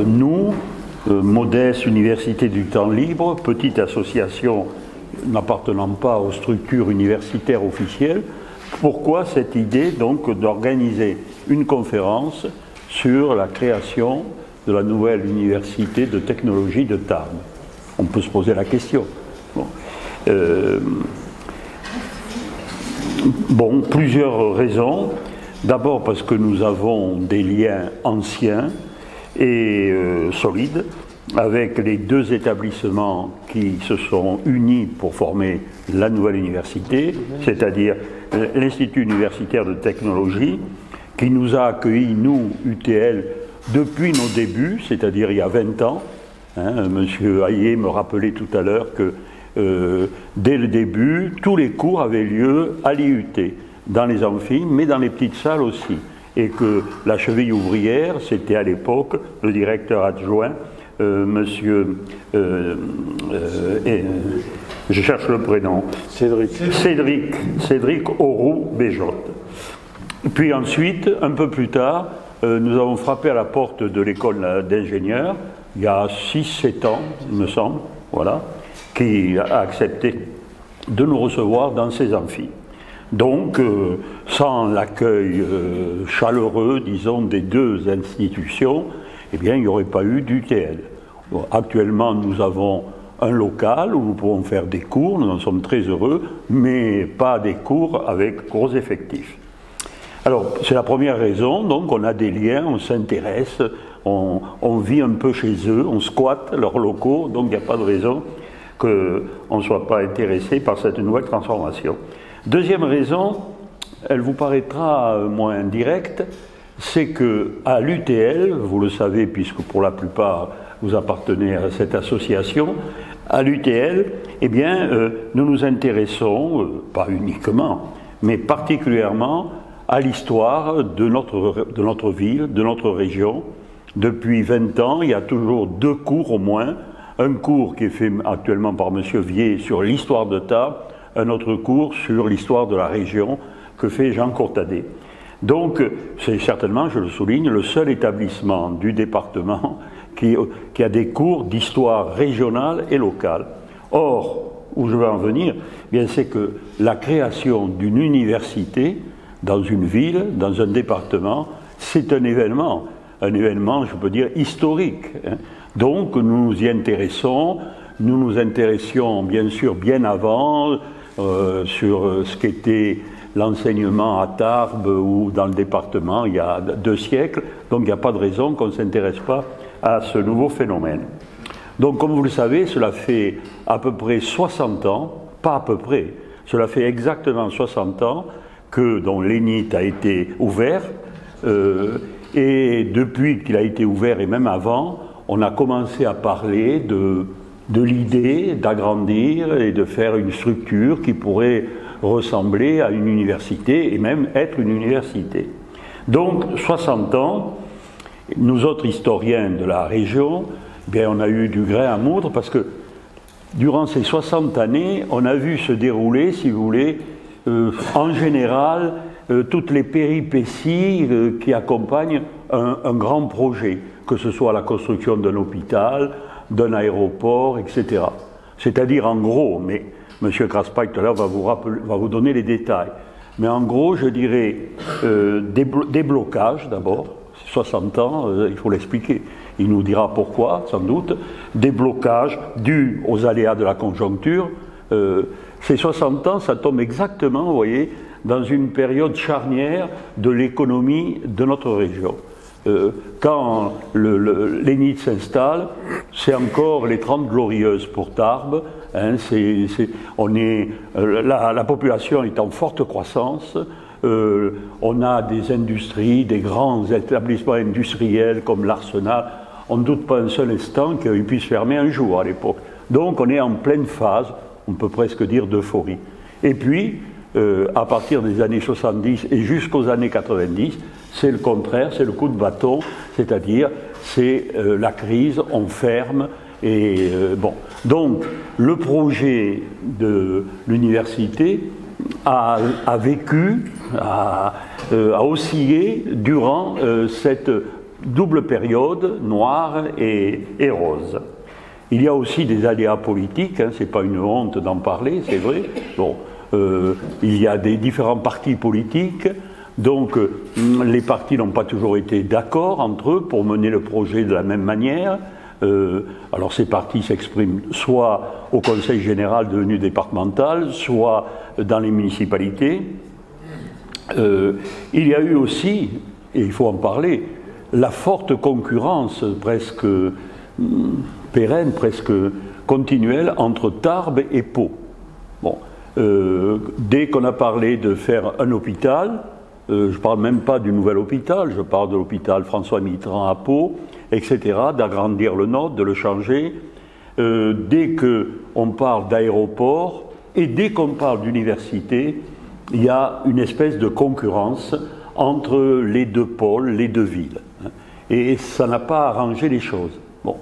Nous, modeste université du temps libre, petite association n'appartenant pas aux structures universitaires officielles, pourquoi cette idée donc d'organiser une conférence sur la création de la nouvelle université de technologie de Tarbes? On peut se poser la question. Bon, plusieurs raisons. D'abord parce que nous avons des liens anciens et solides avec les deux établissements qui se sont unis pour former la nouvelle université, c'est-à-dire l'Institut universitaire de technologie, qui nous a accueillis, nous, UTL, depuis nos débuts, c'est-à-dire il y a 20 ans. Monsieur Hayet me rappelait tout à l'heure que dès le début, tous les cours avaient lieu à l'IUT, dans les amphis, mais dans les petites salles aussi. Et que la cheville ouvrière, c'était à l'époque le directeur adjoint, monsieur, je cherche le prénom, Cédric Auroux-Béjotte. Puis ensuite, un peu plus tard, nous avons frappé à la porte de l'école d'ingénieurs, il y a 6-7 ans, il me semble, voilà, qui a accepté de nous recevoir dans ses amphis. Donc, sans l'accueil chaleureux, disons, des deux institutions, eh bien, il n'y aurait pas eu d'UTL. Bon, actuellement, nous avons un local où nous pouvons faire des cours, nous en sommes très heureux, mais pas des cours avec gros effectifs. Alors, c'est la première raison, donc on a des liens, on s'intéresse, on vit un peu chez eux, on squatte leurs locaux, donc il n'y a pas de raison qu'on ne soit pas intéressé par cette nouvelle transformation. Deuxième raison, elle vous paraîtra moins directe, c'est qu'à l'UTL, vous le savez puisque pour la plupart vous appartenez à cette association, à l'UTL, eh bien, nous nous intéressons, pas uniquement, mais particulièrement à l'histoire de notre ville, de notre région. Depuis 20 ans, il y a toujours 2 cours au moins. Un cours qui est fait actuellement par M. Vier sur l'histoire de Tarbes, un autre cours sur l'histoire de la région que fait Jean Courtadet. Donc, c'est certainement, je le souligne, le seul établissement du département qui a des cours d'histoire régionale et locale. Or, où je veux en venir, eh bien, c'est que la création d'une université dans une ville, dans un département, c'est un événement, je peux dire, historique. Donc, nous nous y intéressons, nous nous intéressions bien sûr bien avant sur ce qu'était l'enseignement à Tarbes ou dans le département il y a 2 siècles, donc il n'y a pas de raison qu'on ne s'intéresse pas à ce nouveau phénomène. Donc comme vous le savez, cela fait à peu près 60 ans, pas à peu près, cela fait exactement 60 ans que l'ENIT a été ouvert, et depuis qu'il a été ouvert et même avant, on a commencé à parler de l'idée d'agrandir et de faire une structure qui pourrait ressembler à une université et même être une université. Donc 60 ans, nous autres historiens de la région, eh bien, on a eu du grain à moudre parce que durant ces 60 années, on a vu se dérouler, si vous voulez, en général, toutes les péripéties qui accompagnent un grand projet, que ce soit la construction d'un hôpital, d'un aéroport, etc. C'est-à-dire en gros, mais M. Craspail tout à l'heure va vous donner les détails, mais en gros, je dirais des blocages d'abord, 60 ans, il faut l'expliquer, il nous dira pourquoi, sans doute, des blocages dus aux aléas de la conjoncture. Ces 60 ans, ça tombe exactement, vous voyez, dans une période charnière de l'économie de notre région. Quand l'ENIT s'installe, c'est encore les 30 glorieuses pour Tarbes. La population est en forte croissance. On a des industries, des grands établissements industriels comme l'Arsenal. On ne doute pas un seul instant qu'ils puissent fermer un jour à l'époque. Donc on est en pleine phase, on peut presque dire, d'euphorie. Et puis, à partir des années 70 et jusqu'aux années 90, c'est le contraire, c'est le coup de bâton, c'est-à-dire c'est la crise, on ferme, et bon. Donc, le projet de l'université a vécu, a oscillé durant cette double période, noire et rose. Il y a aussi des aléas politiques, hein, c'est pas une honte d'en parler, c'est vrai. Bon, il y a des différents partis politiques, donc les partis n'ont pas toujours été d'accord entre eux pour mener le projet de la même manière. Alors ces partis s'expriment soit au Conseil général devenu départemental, soit dans les municipalités. Il y a eu aussi, et il faut en parler, la forte concurrence presque pérenne, presque continuelle entre Tarbes et Pau. Bon, dès qu'on a parlé de faire un hôpital, je ne parle même pas du nouvel hôpital, je parle de l'hôpital François Mitterrand à Pau, etc., d'agrandir le nôtre, de le changer. Dès qu'on parle d'aéroport et dès qu'on parle d'université, il y a une espèce de concurrence entre les deux pôles, les deux villes. Et ça n'a pas arrangé les choses. Bon,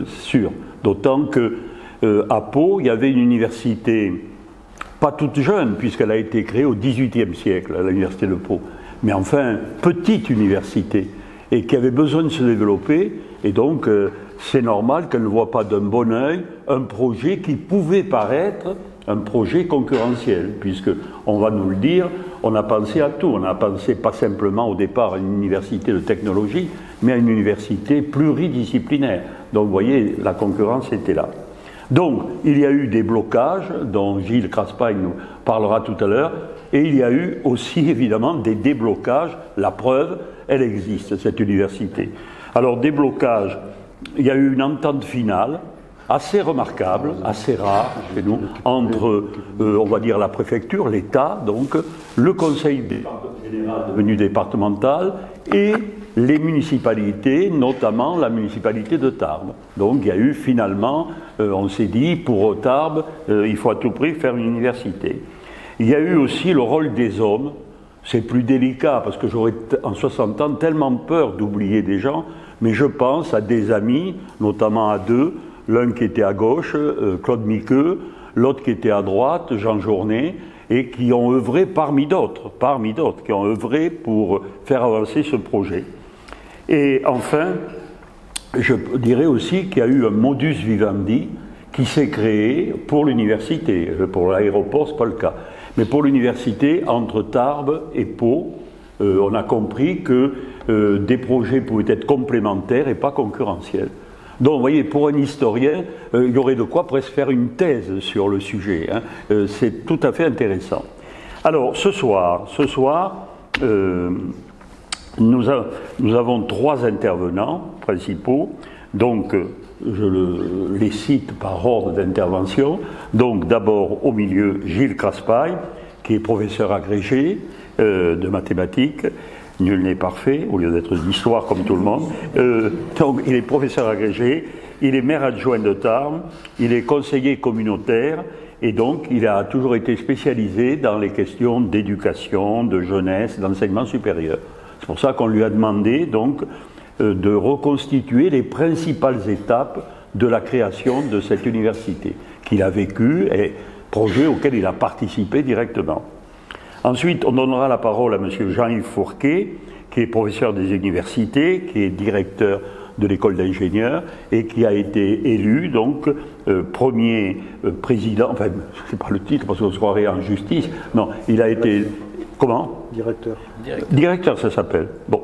sûr. D'autant qu'à Pau, il y avait une université, pas toute jeune, puisqu'elle a été créée au XVIIIe siècle, l'université de Pau, mais enfin, petite université, et qui avait besoin de se développer, et donc c'est normal qu'elle ne voit pas d'un bon œil un projet qui pouvait paraître un projet concurrentiel, puisque, on va nous le dire, on a pensé à tout. On a pensé pas simplement au départ à une université de technologie, mais à une université pluridisciplinaire. Donc vous voyez, la concurrence était là. Donc il y a eu des blocages, dont Gilles Craspagne nous parlera tout à l'heure, et il y a eu aussi évidemment des déblocages. La preuve, elle existe, cette université. Alors déblocages, il y a eu une entente finale, assez remarquable, assez rare chez nous, entre, on va dire, la préfecture, l'État, donc, le conseil général devenu départemental et les municipalités, notamment la municipalité de Tarbes. Donc il y a eu finalement, on s'est dit, pour Tarbes, il faut à tout prix faire une université. Il y a eu aussi le rôle des hommes. C'est plus délicat parce que j'aurais en 60 ans tellement peur d'oublier des gens, mais je pense à des amis, notamment à deux, l'un qui était à gauche, Claude Miqueux, l'autre qui était à droite, Jean Journet, et qui ont œuvré parmi d'autres, qui ont œuvré pour faire avancer ce projet. Et enfin, je dirais aussi qu'il y a eu un modus vivendi qui s'est créé pour l'université. Pour l'aéroport, ce n'est pas le cas. Mais pour l'université, entre Tarbes et Pau, on a compris que des projets pouvaient être complémentaires et pas concurrentiels. Donc, vous voyez, pour un historien, il y aurait de quoi presque faire une thèse sur le sujet. Hein. C'est tout à fait intéressant. Alors, ce soir nous avons trois intervenants principaux. Donc, je les cite par ordre d'intervention. Donc, d'abord, au milieu, Gilles Craspagne, qui est professeur agrégé de mathématiques. Nul n'est parfait, au lieu d'être d'histoire comme tout le monde. Donc, il est professeur agrégé, il est maire adjoint de Tarbes, il est conseiller communautaire, et donc il a toujours été spécialisé dans les questions d'éducation, de jeunesse, d'enseignement supérieur. C'est pour ça qu'on lui a demandé donc de reconstituer les principales étapes de la création de cette université qu'il a vécu et projet auquel il a participé directement. Ensuite, on donnera la parole à M. Jean-Yves Fourquet, qui est professeur des universités, qui est directeur de l'école d'ingénieurs et qui a été élu, donc, premier président, enfin, je ne sais pas le titre parce qu'on se croirait en justice, non, il a été, comment ? Directeur. Directeur, ça s'appelle. Bon.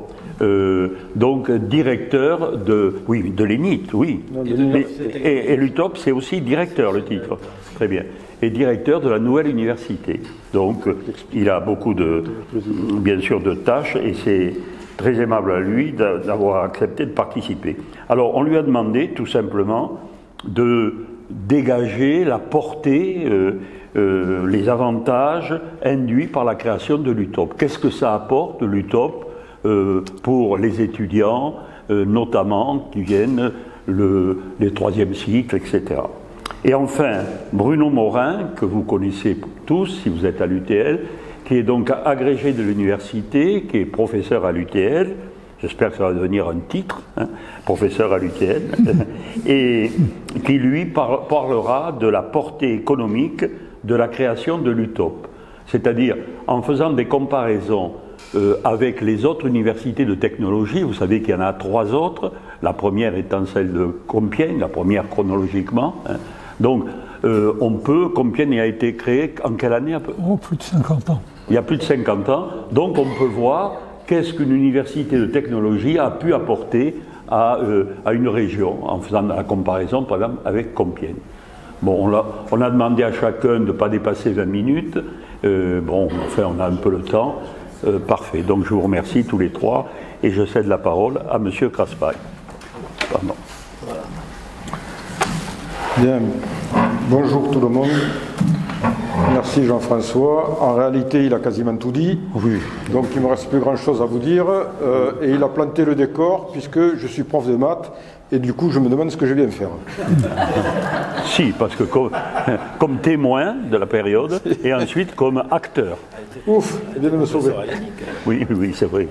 Donc, directeur de l'ENIT, oui. Et l'UTOP, c'est aussi directeur, le titre. Très bien. Et directeur de la nouvelle université. Donc, il a beaucoup bien sûr, de tâches et c'est très aimable à lui d'avoir accepté de participer. Alors, on lui a demandé, tout simplement, de dégager la portée, les avantages induits par la création de l'UTOP. Qu'est-ce que ça apporte, l'UTOP, pour les étudiants, notamment, qui viennent les troisième cycles, etc. Et enfin, Bruno Morin, que vous connaissez tous, si vous êtes à l'UTL, qui est donc agrégé de l'université, qui est professeur à l'UTL, j'espère que ça va devenir un titre, hein, professeur à l'UTL, et qui, lui, parlera de la portée économique de la création de l'UTOP. C'est-à-dire, en faisant des comparaisons avec les autres universités de technologie. Vous savez qu'il y en a 3 autres, la première étant celle de Compiègne, la première chronologiquement. Hein. Donc, Compiègne a été créée en quelle année? Oh, plus de 50 ans. Il y a plus de 50 ans. Donc, on peut voir qu'est-ce qu'une université de technologie a pu apporter à une région, en faisant la comparaison, par exemple, avec Compiègne. Bon, on a demandé à chacun de ne pas dépasser 20 minutes. Bon, enfin, on a un peu le temps. Parfait. Donc, je vous remercie tous les 3 et je cède la parole à M. Craspail. Pardon. Bien. Bonjour tout le monde. Merci Jean-François. En réalité, il a quasiment tout dit. Oui. Donc, il ne me reste plus grand-chose à vous dire. Et il a planté le décor puisque je suis prof de maths. Et du coup, je me demande ce que je viens faire. Si, parce que comme témoin de la période et ensuite comme acteur. Ouf, il vient de me sauver. Oui, c'est vrai.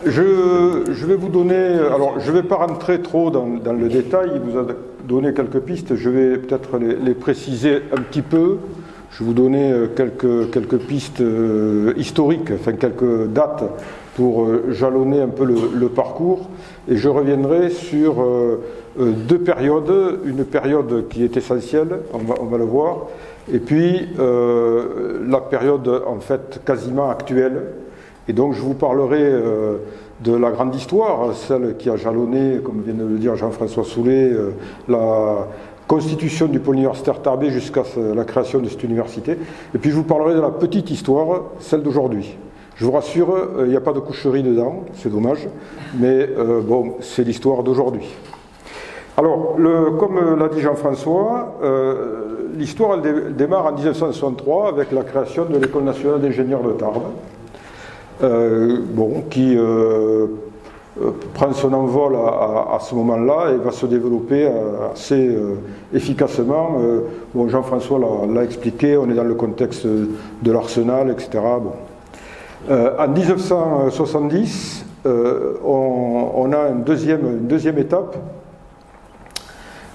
Je vais vous donner... Alors, je ne vais pas rentrer trop dans le détail. Il vous a donné quelques pistes. Je vais peut-être les préciser un petit peu. Je vais vous donner quelques pistes historiques, enfin quelques dates pour jalonner un peu le parcours. Et je reviendrai sur 2 périodes, une période qui est essentielle, on va le voir, et puis la période en fait quasiment actuelle. Et donc je vous parlerai de la grande histoire, celle qui a jalonné, comme vient de le dire Jean-François Soulet, la constitution du pôle universitaire Tarbes jusqu'à la création de cette université. Et puis je vous parlerai de la petite histoire, celle d'aujourd'hui. Je vous rassure, il n'y a pas de coucherie dedans, c'est dommage, mais bon, c'est l'histoire d'aujourd'hui. Alors, comme l'a dit Jean-François, l'histoire elle démarre en 1963 avec la création de l'École nationale d'ingénieurs de Tarbes, qui prend son envol à ce moment-là et va se développer assez efficacement. Bon, Jean-François l'a expliqué, on est dans le contexte de l'Arsenal, etc. Bon. En 1970, on a une deuxième étape,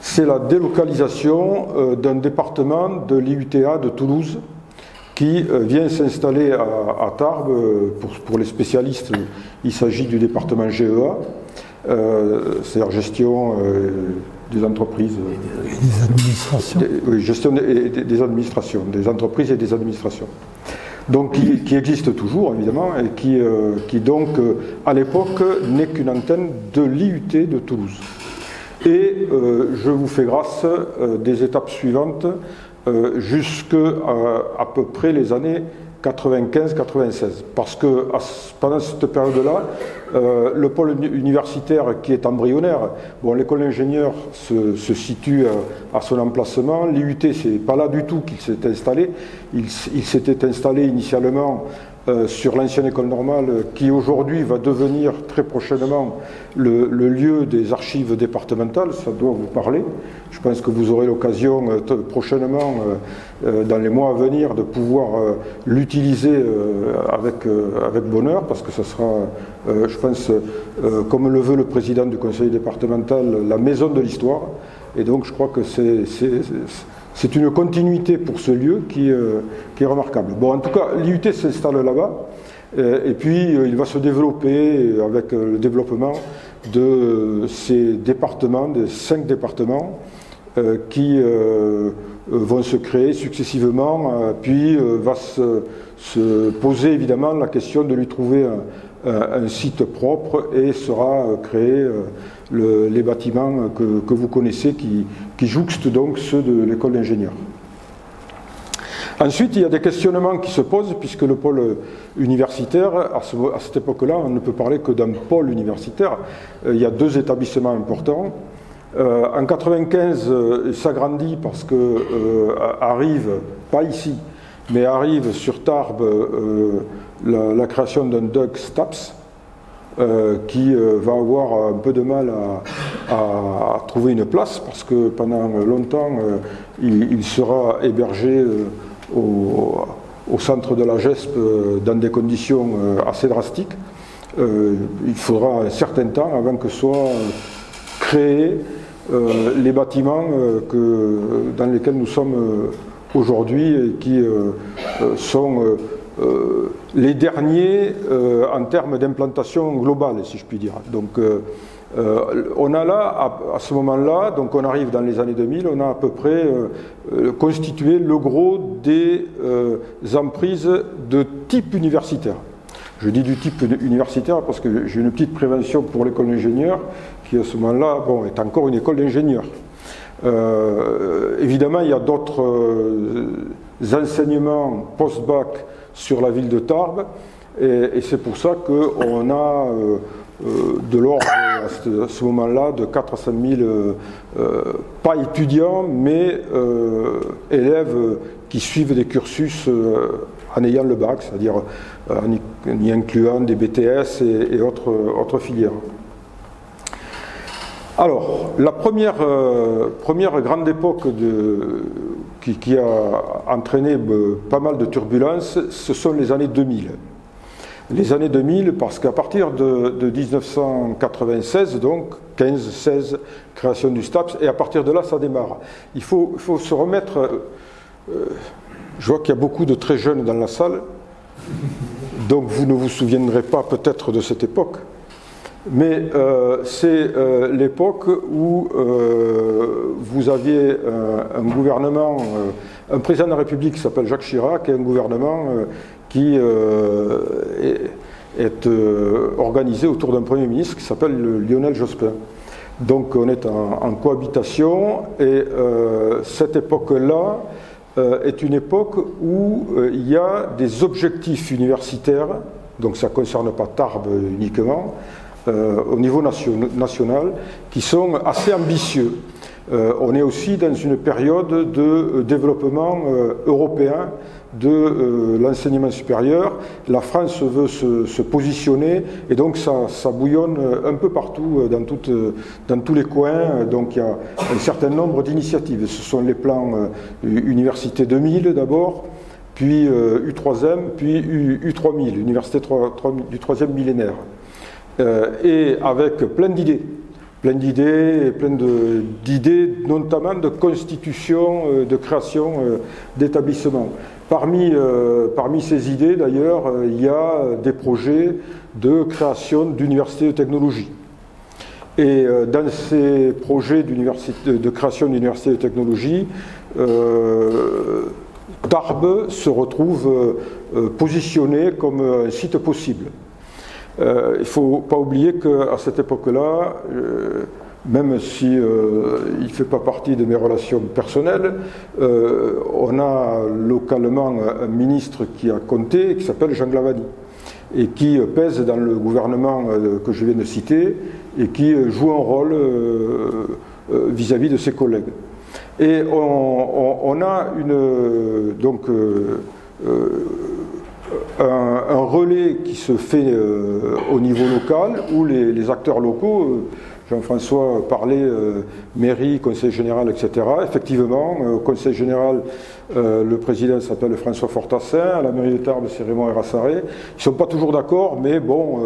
c'est la délocalisation d'un département de l'IUTA de Toulouse qui vient s'installer à Tarbes. Pour les spécialistes, il s'agit du département GEA, c'est-à-dire gestion des entreprises. Et des administrations. Oui, gestion des administrations, des entreprises et des administrations. Donc qui existe toujours évidemment et qui donc à l'époque n'est qu'une antenne de l'IUT de Toulouse. Et je vous fais grâce des étapes suivantes jusqu'à à peu près les années 95-96. Parce que pendant cette période-là, le pôle universitaire qui est embryonnaire, bon, l'école d'ingénieurs se situe à son emplacement, l'IUT c'est pas là du tout qu'il s'est installé, il s'était installé initialement sur l'ancienne école normale qui aujourd'hui va devenir très prochainement le lieu des archives départementales, ça doit vous parler. Je pense que vous aurez l'occasion prochainement, dans les mois à venir, de pouvoir l'utiliser avec bonheur, parce que ce sera, je pense, comme le veut le président du conseil départemental, la maison de l'histoire. Et donc je crois que c'est une continuité pour ce lieu qui est remarquable. Bon, en tout cas, l'IUT s'installe là-bas, et puis il va se développer avec le développement de ces départements, des 5 départements, qui vont se créer successivement, puis va se poser évidemment la question de lui trouver un site propre, et sera créé les bâtiments que vous connaissez qui jouxtent donc ceux de l'école d'ingénieurs. Ensuite, il y a des questionnements qui se posent, puisque le pôle universitaire, à cette époque-là, on ne peut parler que d'un pôle universitaire. Il y a 2 établissements importants. En 95, il s'agrandit parce que arrive, pas ici, mais arrive sur Tarbes la création d'un DUG STAPS, qui va avoir un peu de mal à trouver une place, parce que pendant longtemps, il sera hébergé au centre de la GESP dans des conditions assez drastiques. Il faudra un certain temps avant que soient créés les bâtiments dans lesquels nous sommes aujourd'hui, et qui sont les derniers en termes d'implantation globale, si je puis dire. Donc on a là, à ce moment-là, donc on arrive dans les années 2000, on a à peu près constitué le gros des emprises de type universitaire. Je dis du type universitaire parce que j'ai une petite prévention pour l'école d'ingénieurs qui à ce moment-là bon, est encore une école d'ingénieurs. Évidemment, il y a d'autres enseignements post-bac sur la ville de Tarbes et c'est pour ça qu'on a de l'ordre à ce moment-là de 4 à 5 000, pas étudiants, mais élèves qui suivent des cursus en ayant le bac, c'est-à-dire en y incluant des BTS et autres filières. Alors, la première grande époque qui a entraîné pas mal de turbulences, ce sont les années 2000. Les années 2000, parce qu'à partir de 1996, donc 15-16, création du STAPS, et à partir de là, ça démarre. Il faut se remettre... je vois qu'il y a beaucoup de très jeunes dans la salle, donc vous ne vous souviendrez pas peut-être de cette époque, mais c'est l'époque où vous aviez un gouvernement, un président de la République qui s'appelle Jacques Chirac, et un gouvernement qui est organisé autour d'un Premier ministre qui s'appelle Lionel Jospin. Donc on est en cohabitation, et cette époque-là est une époque où il y a des objectifs universitaires, donc ça ne concerne pas Tarbes uniquement, au niveau national, qui sont assez ambitieux. On est aussi dans une période de développement européen de l'enseignement supérieur. La France veut se positionner, et donc ça bouillonne un peu partout, dans tous les coins. Donc il y a un certain nombre d'initiatives. Ce sont les plans Université 2000 d'abord, puis U3M, puis U3000, Université du troisième millénaire. Et avec plein d'idées, notamment de constitution, de création d'établissements. Parmi ces idées, d'ailleurs, il y a des projets de création d'universités de technologie. Et dans ces projets de création d'universités de technologie, Tarbes se retrouve positionné comme un site possible. Il ne faut pas oublier qu'à cette époque-là, même si il ne fait pas partie de mes relations personnelles, on a localement un ministre qui a compté, qui s'appelle Jean Glavany, et qui pèse dans le gouvernement que je viens de citer, et qui joue un rôle vis-à-vis de ses collègues. Et on a un relais qui se fait au niveau local, où les acteurs locaux, Jean-François parlait mairie, conseil général, etc. Effectivement, au conseil général, le président s'appelle François Fortassin, à la mairie de Tarbes, c'est Raymond Erassaré. Ils ne sont pas toujours d'accord, mais bon,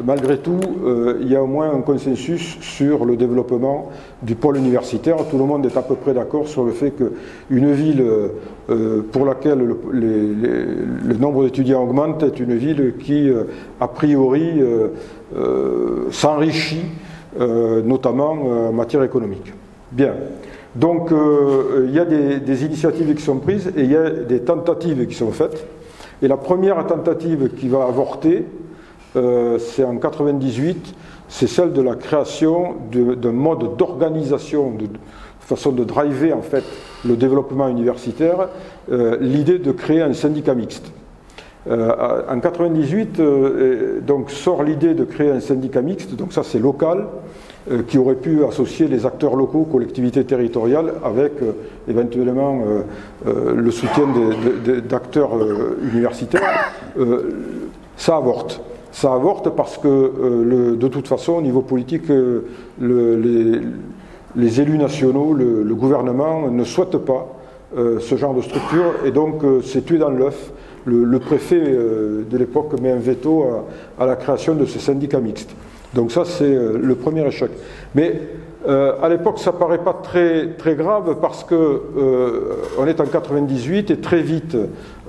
malgré tout, il y a au moins un consensus sur le développement du pôle universitaire. Tout le monde est à peu près d'accord sur le fait qu'une ville pour laquelle le nombre d'étudiants augmente est une ville qui, a priori, s'enrichit, notamment en matière économique. Bien. Donc, il y a des initiatives qui sont prises et il y a des tentatives qui sont faites. Et la première tentative qui va avorter, c'est en 98, c'est celle de la création d'un mode d'organisation, de façon de driver en fait le développement universitaire, l'idée de créer un syndicat mixte. En 98, donc sort l'idée de créer un syndicat mixte, donc ça c'est local, qui aurait pu associer les acteurs locaux, collectivités territoriales, avec éventuellement le soutien d'acteurs universitaires. Ça avorte. Ça avorte parce que de toute façon, au niveau politique, les élus nationaux, le gouvernement ne souhaitent pas ce genre de structure, et donc c'est tué dans l'œuf. Le préfet de l'époque met un veto à la création de ce syndicat mixte. Donc ça, c'est le premier échec. Mais À l'époque, ça ne paraît pas très, très grave parce que on est en 98 et très vite,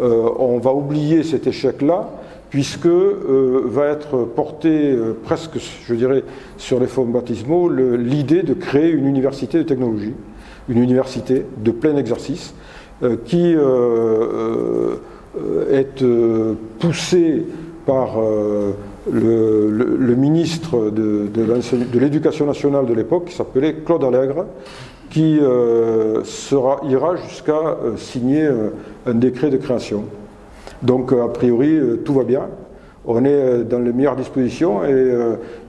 on va oublier cet échec-là, puisque va être portée presque, je dirais, sur les fonds baptismaux, l'idée de créer une université de technologie, une université de plein exercice, qui est poussée par le ministre de l'Éducation nationale de l'époque, qui s'appelait Claude Allègre, qui ira jusqu'à signer un décret de création. Donc, a priori, tout va bien. On est dans les meilleures dispositions et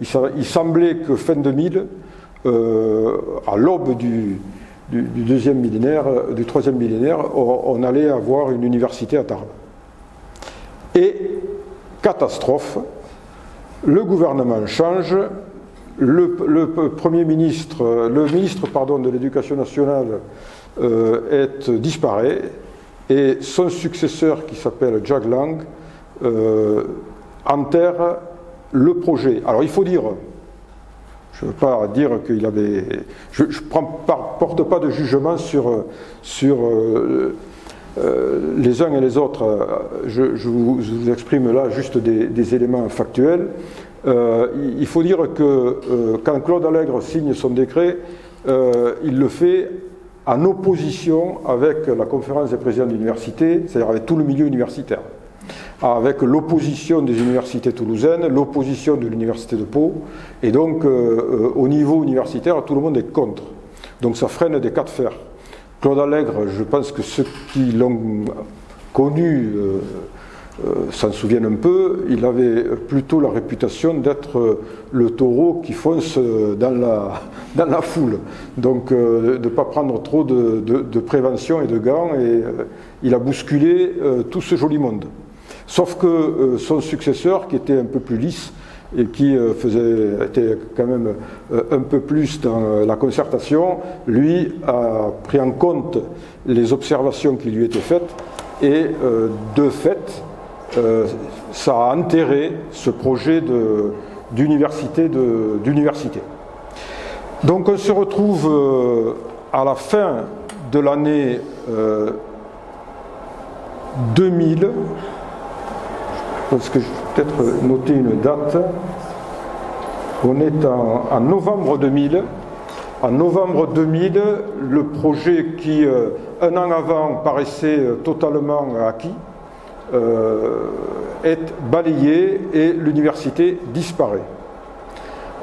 il semblait que fin 2000, à l'aube du deuxième millénaire, du troisième millénaire, on allait avoir une université à Tarbes. Et, catastrophe, le gouvernement change, le ministre de l'Éducation nationale disparaît, et son successeur, qui s'appelle Jack Lang, enterre le projet. Alors il faut dire, je ne veux pas dire qu'il avait... Je ne porte pas de jugement sur les uns et les autres. Je vous exprime là juste des éléments factuels. Il faut dire que quand Claude Allègre signe son décret, il le fait en opposition avec la conférence des présidents d'université, c'est-à-dire avec tout le milieu universitaire, avec l'opposition des universités toulousaines, l'opposition de l'université de Pau, et donc au niveau universitaire, tout le monde est contre. Donc ça freine des cas de fer. Claude Allègre, je pense que ceux qui l'ont connu s'en souviennent un peu, il avait plutôt la réputation d'être le taureau qui fonce dans la foule. Donc de ne pas prendre trop de prévention et de gants, et il a bousculé tout ce joli monde. Sauf que son successeur, qui était un peu plus lisse, et qui était quand même un peu plus dans la concertation, lui a pris en compte les observations qui lui étaient faites, et de fait, ça a enterré ce projet d'université. Donc on se retrouve à la fin de l'année 2000, je pense que je vais peut-être noter une date, on est en novembre 2000. En novembre 2000, le projet qui, un an avant, paraissait totalement acquis, est balayé et l'université disparaît.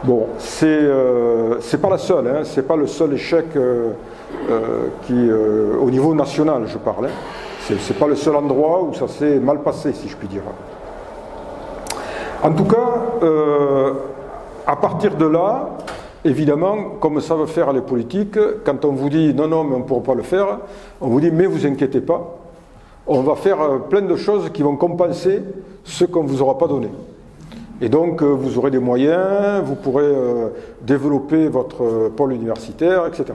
Bon, c'est pas la seule, hein, c'est pas le seul échec au niveau national, je parle. Hein. C'est pas le seul endroit où ça s'est mal passé, si je puis dire. En tout cas, à partir de là, évidemment, comme savent faire les politiques, quand on vous dit non, non, mais on ne pourra pas le faire, on vous dit mais vous inquiétez pas, on va faire plein de choses qui vont compenser ce qu'on ne vous aura pas donné. Et donc, vous aurez des moyens, vous pourrez développer votre pôle universitaire, etc.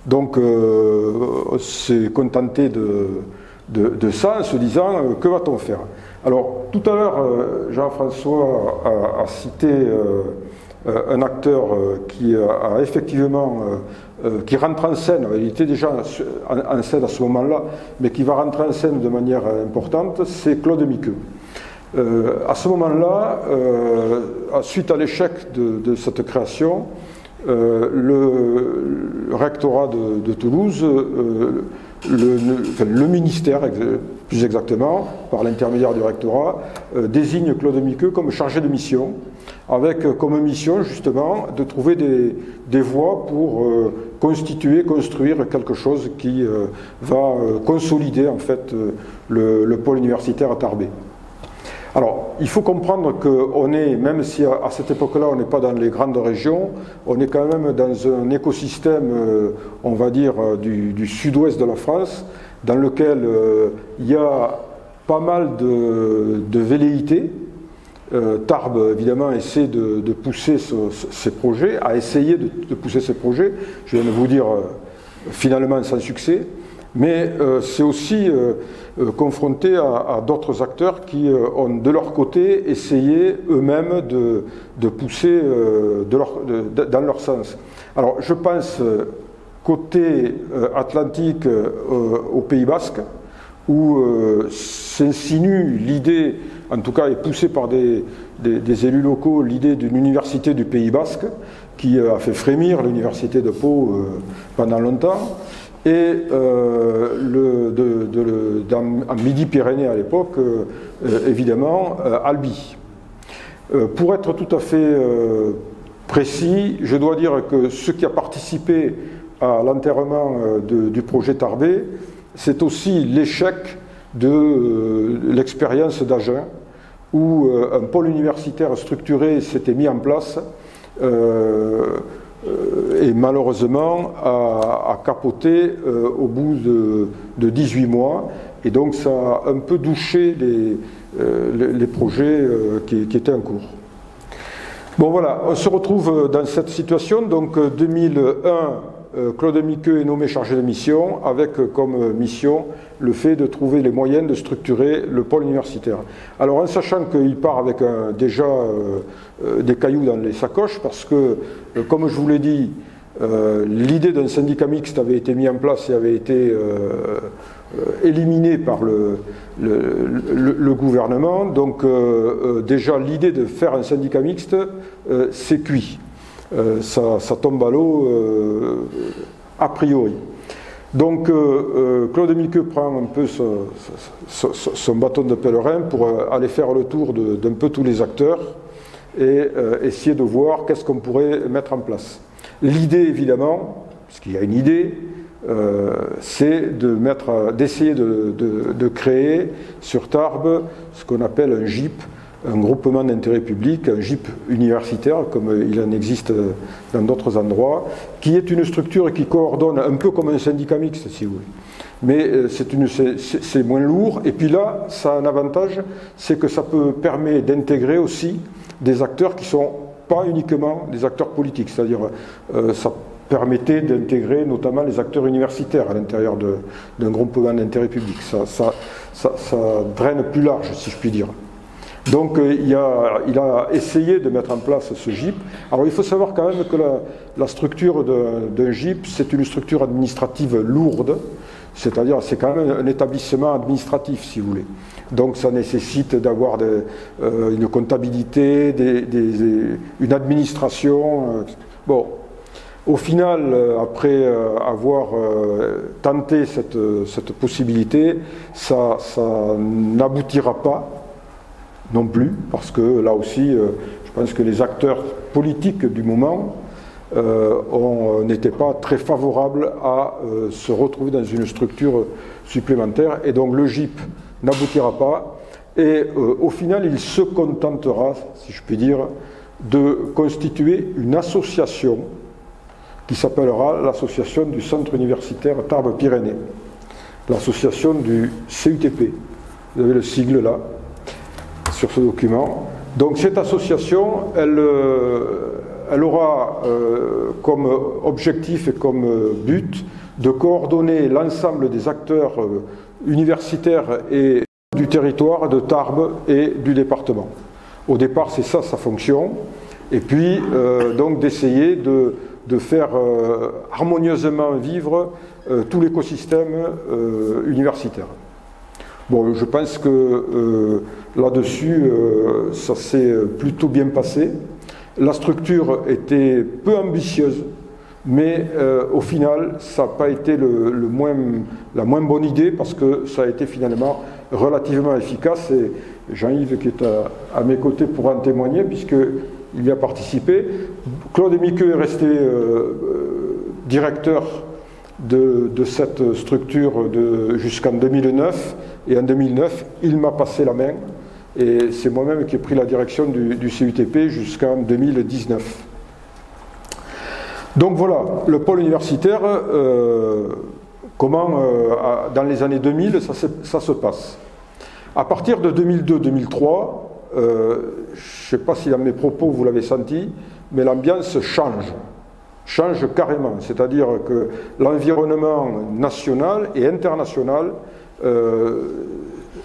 Donc, on s'est contenté de ça en se disant, que va-t-on faire? Alors, tout à l'heure, Jean-François a cité un acteur qui a effectivement... qui rentre en scène, il était déjà en scène à ce moment-là, mais qui va rentrer en scène de manière importante, c'est Claude Miqueux. À ce moment-là, suite à l'échec de cette création, le rectorat de Toulouse, le ministère plus exactement, par l'intermédiaire du rectorat, désigne Claude Miqueux comme chargé de mission, avec comme mission justement de trouver des voies pour construire quelque chose qui va consolider en fait le pôle universitaire à Tarbes. Alors, il faut comprendre qu'on est, même si à cette époque-là on n'est pas dans les grandes régions, on est quand même dans un écosystème, on va dire, du sud-ouest de la France, dans lequel il y a pas mal de velléités. Tarbes, évidemment, essaie de pousser ses projets, a essayé de pousser ses projets, je viens de vous dire, finalement sans succès. Mais c'est aussi confronté à d'autres acteurs qui ont de leur côté essayé eux-mêmes de pousser dans leur sens. Alors je pense côté Atlantique au Pays Basque, où s'insinue l'idée, en tout cas est poussée par des élus locaux, l'idée d'une université du Pays Basque, qui a fait frémir l'université de Pau pendant longtemps, et en Midi-Pyrénées à l'époque, évidemment, Albi. Pour être tout à fait précis, je dois dire que ce qui a participé à l'enterrement du projet Tarbé, c'est aussi l'échec de l'expérience d'Agen, où un pôle universitaire structuré s'était mis en place et malheureusement a capoté au bout de 18 mois, et donc ça a un peu douché les projets qui étaient en cours. Bon voilà, on se retrouve dans cette situation, donc 2001, Claude Miqueux est nommé chargé de mission, avec comme mission le fait de trouver les moyens de structurer le pôle universitaire. Alors en sachant qu'il part avec déjà des cailloux dans les sacoches, parce que, comme je vous l'ai dit, l'idée d'un syndicat mixte avait été mise en place et avait été éliminée par le gouvernement, donc déjà l'idée de faire un syndicat mixte, c'est cuit. Ça tombe à l'eau a priori. Donc Claude Miqueux prend un peu son bâton de pèlerin pour aller faire le tour d'un peu tous les acteurs et essayer de voir qu'est-ce qu'on pourrait mettre en place. L'idée évidemment, parce qu'il y a une idée, c'est d'essayer de créer sur Tarbes ce qu'on appelle un GIP, un groupement d'intérêt public, un GIP universitaire, comme il en existe dans d'autres endroits, qui est une structure qui coordonne un peu comme un syndicat mixte, si vous voulez. Mais c'est moins lourd, et puis là, ça a un avantage, c'est que ça permet d'intégrer aussi des acteurs qui ne sont pas uniquement des acteurs politiques, c'est-à-dire ça permettait d'intégrer notamment les acteurs universitaires à l'intérieur d'un groupement d'intérêt public. Ça draine plus large, si je puis dire. Donc il a essayé de mettre en place ce GIP. Alors il faut savoir quand même que la structure d'un GIP, c'est une structure administrative lourde, c'est-à-dire c'est quand même un établissement administratif, si vous voulez. Donc ça nécessite d'avoir une comptabilité, une administration. Bon, au final, après avoir tenté cette possibilité, ça n'aboutira pas non plus, parce que là aussi, je pense que les acteurs politiques du moment n'étaient pas très favorables à se retrouver dans une structure supplémentaire, et donc le GIP n'aboutira pas, et au final, il se contentera, si je puis dire, de constituer une association qui s'appellera l'association du Centre universitaire Tarbes-Pyrénées, l'association du CUTP. Vous avez le sigle là, sur ce document. Donc cette association, elle aura comme objectif et comme but de coordonner l'ensemble des acteurs universitaires et du territoire de Tarbes et du département. Au départ, c'est ça sa fonction, et puis donc d'essayer de faire harmonieusement vivre tout l'écosystème universitaire. Bon, je pense que là-dessus, ça s'est plutôt bien passé. La structure était peu ambitieuse, mais au final, ça n'a pas été la moins bonne idée, parce que ça a été finalement relativement efficace, et Jean-Yves, qui est à mes côtés, pourra en témoigner, puisqu'il y a participé. Claude Miqueux est resté directeur de cette structure jusqu'en 2009, et en 2009, il m'a passé la main, et c'est moi-même qui ai pris la direction du CUTP jusqu'en 2019. Donc voilà, le pôle universitaire, comment dans les années 2000 ça se passe. À partir de 2002-2003, je ne sais pas si dans mes propos vous l'avez senti, mais l'ambiance change. change carrément. C'est-à-dire que l'environnement national et international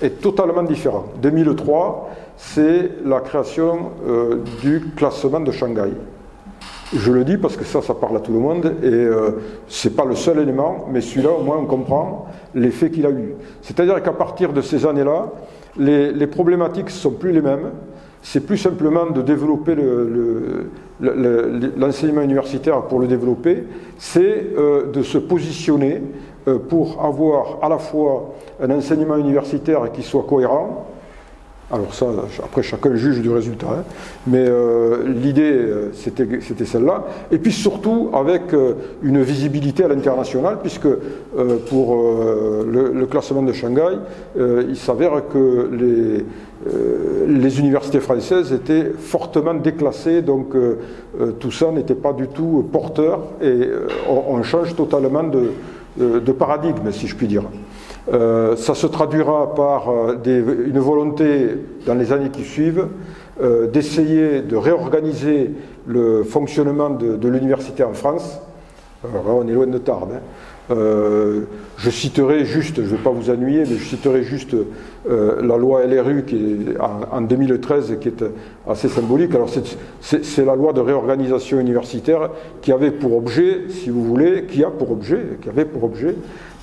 est totalement différent. 2003, c'est la création du classement de Shanghai. Je le dis parce que ça parle à tout le monde et ce n'est pas le seul élément, mais celui-là au moins on comprend l'effet qu'il a eu. C'est-à-dire qu'à partir de ces années-là, les problématiques ne sont plus les mêmes. C'est plus simplement de développer l'enseignement universitaire pour le développer, c'est de se positionner pour avoir à la fois un enseignement universitaire qui soit cohérent. Alors ça, après chacun juge du résultat, hein. Mais l'idée c'était celle-là, et puis surtout avec une visibilité à l'international, puisque pour le classement de Shanghai, il s'avère que les universités françaises étaient fortement déclassées, donc tout ça n'était pas du tout porteur, et on change totalement de paradigme, si je puis dire. Ça se traduira par une volonté dans les années qui suivent d'essayer de réorganiser le fonctionnement de l'université en France. Alors là, on est loin de Tarbes, hein. Je citerai juste, je ne vais pas vous ennuyer, mais je citerai juste la loi LRU qui est en 2013 qui est assez symbolique. Alors c'est la loi de réorganisation universitaire qui avait pour objet, si vous voulez, qui avait pour objet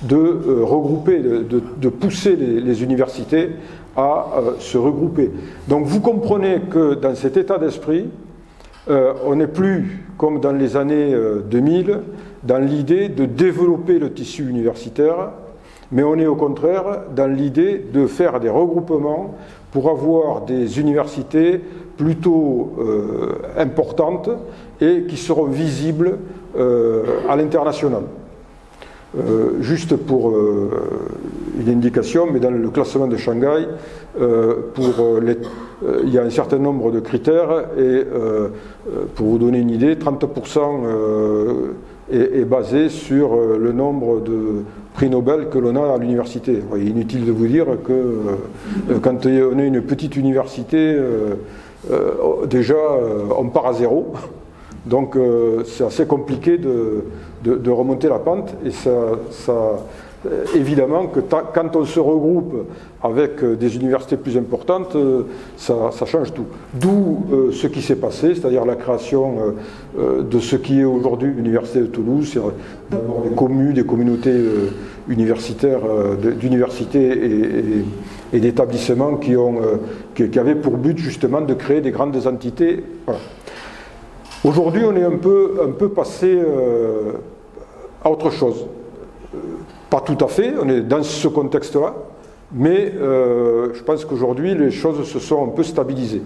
de regrouper, de pousser les universités à se regrouper. Donc vous comprenez que dans cet état d'esprit, on n'est plus comme dans les années 2000 dans l'idée de développer le tissu universitaire, mais on est au contraire dans l'idée de faire des regroupements pour avoir des universités plutôt importantes et qui seront visibles à l'international. Juste pour une indication, mais dans le classement de Shanghai, il y a un certain nombre de critères et pour vous donner une idée, 30% est basé sur le nombre de prix Nobel que l'on a à l'université. Il est inutile de vous dire que quand on est une petite université, déjà on part à zéro. Donc c'est assez compliqué de remonter la pente et évidemment que quand on se regroupe avec des universités plus importantes, ça change tout. D'où ce qui s'est passé, c'est-à-dire la création de ce qui est aujourd'hui l'Université de Toulouse, d'abord des communautés universitaires, d'universités et d'établissements qui avaient pour but justement de créer des grandes entités. Voilà. Aujourd'hui, on est un peu passé à autre chose. Pas tout à fait, on est dans ce contexte-là, mais je pense qu'aujourd'hui, les choses se sont un peu stabilisées.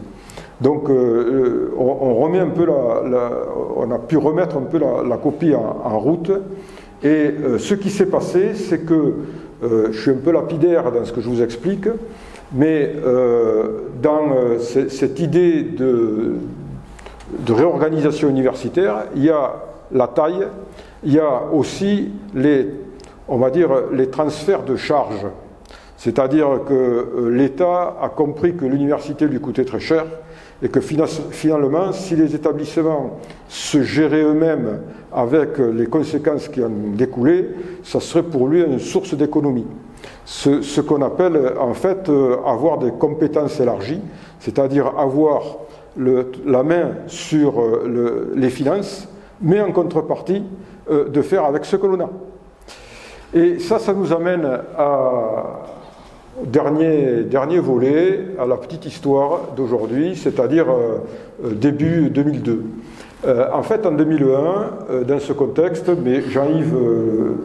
Donc, on remet un peu on a pu remettre un peu la copie en route. Et ce qui s'est passé, c'est que je suis un peu lapidaire dans ce que je vous explique, mais dans cette idée de réorganisation universitaire, il y a la taille, il y a aussi on va dire, les transferts de charges. C'est-à-dire que l'État a compris que l'université lui coûtait très cher et que finalement, si les établissements se géraient eux-mêmes avec les conséquences qui en découlaient, ça serait pour lui une source d'économie. Ce qu'on appelle en fait avoir des compétences élargies, c'est-à-dire avoir la main sur les finances, mais en contrepartie de faire avec ce que l'on a. Et ça nous amène au dernier volet, à la petite histoire d'aujourd'hui, c'est-à-dire début 2002. En fait, en 2001, dans ce contexte, mais Jean-Yves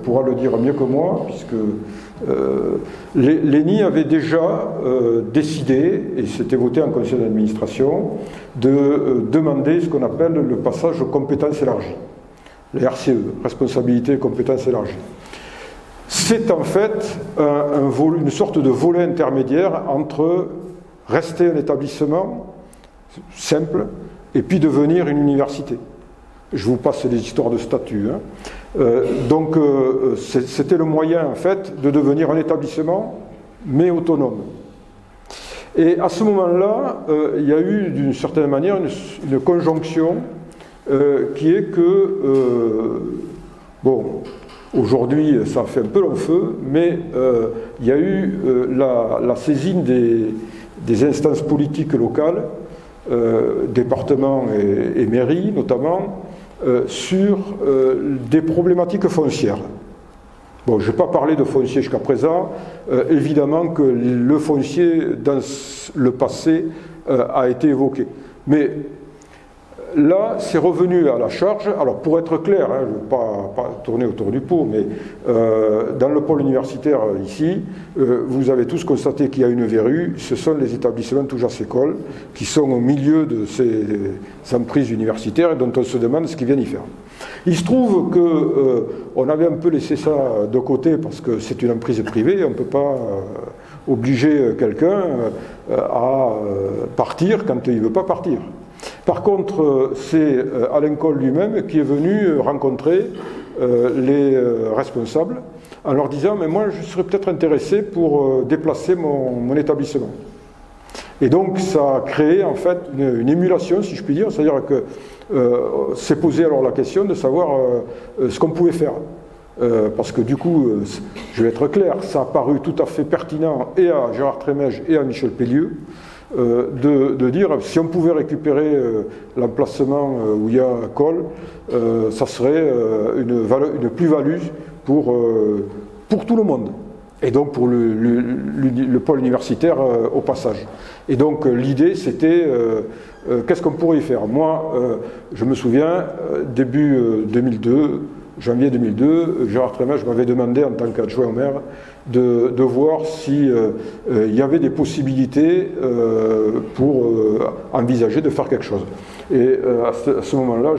pourra le dire mieux que moi, puisque l'ENI avait déjà décidé, et c'était voté en conseil d'administration, de demander ce qu'on appelle le passage aux compétences élargies, les RCE, responsabilité et compétences élargies. C'est en fait une sorte de volet intermédiaire entre rester un établissement simple et puis devenir une université. Je vous passe les histoires de statut. Donc c'était le moyen en fait de devenir un établissement mais autonome. Et à ce moment-là, il y a eu d'une certaine manière une conjonction qui est que, bon, aujourd'hui ça fait un peu long feu, mais il y a eu la saisine des instances politiques locales, départements et mairies notamment, sur des problématiques foncières. Bon, je ne vais pas parler de foncier jusqu'à présent. Évidemment que le foncier, dans le passé, a été évoqué. Mais là, c'est revenu à la charge. Alors, pour être clair, hein, je ne veux pas tourner autour du pot, mais dans le pôle universitaire ici, vous avez tous constaté qu'il y a une verrue. Ce sont les établissements Toujas-École qui sont au milieu de ces emprises universitaires et dont on se demande ce qu'ils viennent y faire. Il se trouve qu'on avait un peu laissé ça de côté parce que c'est une emprise privée, on ne peut pas obliger quelqu'un à partir quand il ne veut pas partir. Par contre, c'est Alain Coll lui-même qui est venu rencontrer les responsables en leur disant « mais moi je serais peut-être intéressé pour déplacer mon établissement ». Et donc ça a créé en fait une émulation, si je puis dire, c'est-à-dire que s'est posé alors la question de savoir ce qu'on pouvait faire. Parce que du coup, je vais être clair, ça a paru tout à fait pertinent et à Gérard Trémège et à Michel Pellieu de dire si on pouvait récupérer l'emplacement où il y a Coll, ça serait une plus-value pour tout le monde. Et donc pour le pôle universitaire au passage. Et donc l'idée c'était qu'est-ce qu'on pourrait y faire. Moi, je me souviens, début 2002, janvier 2002, Gérard Trémège m'avait demandé en tant qu'adjoint au maire de voir s'il y avait des possibilités pour envisager de faire quelque chose. Et à ce moment-là,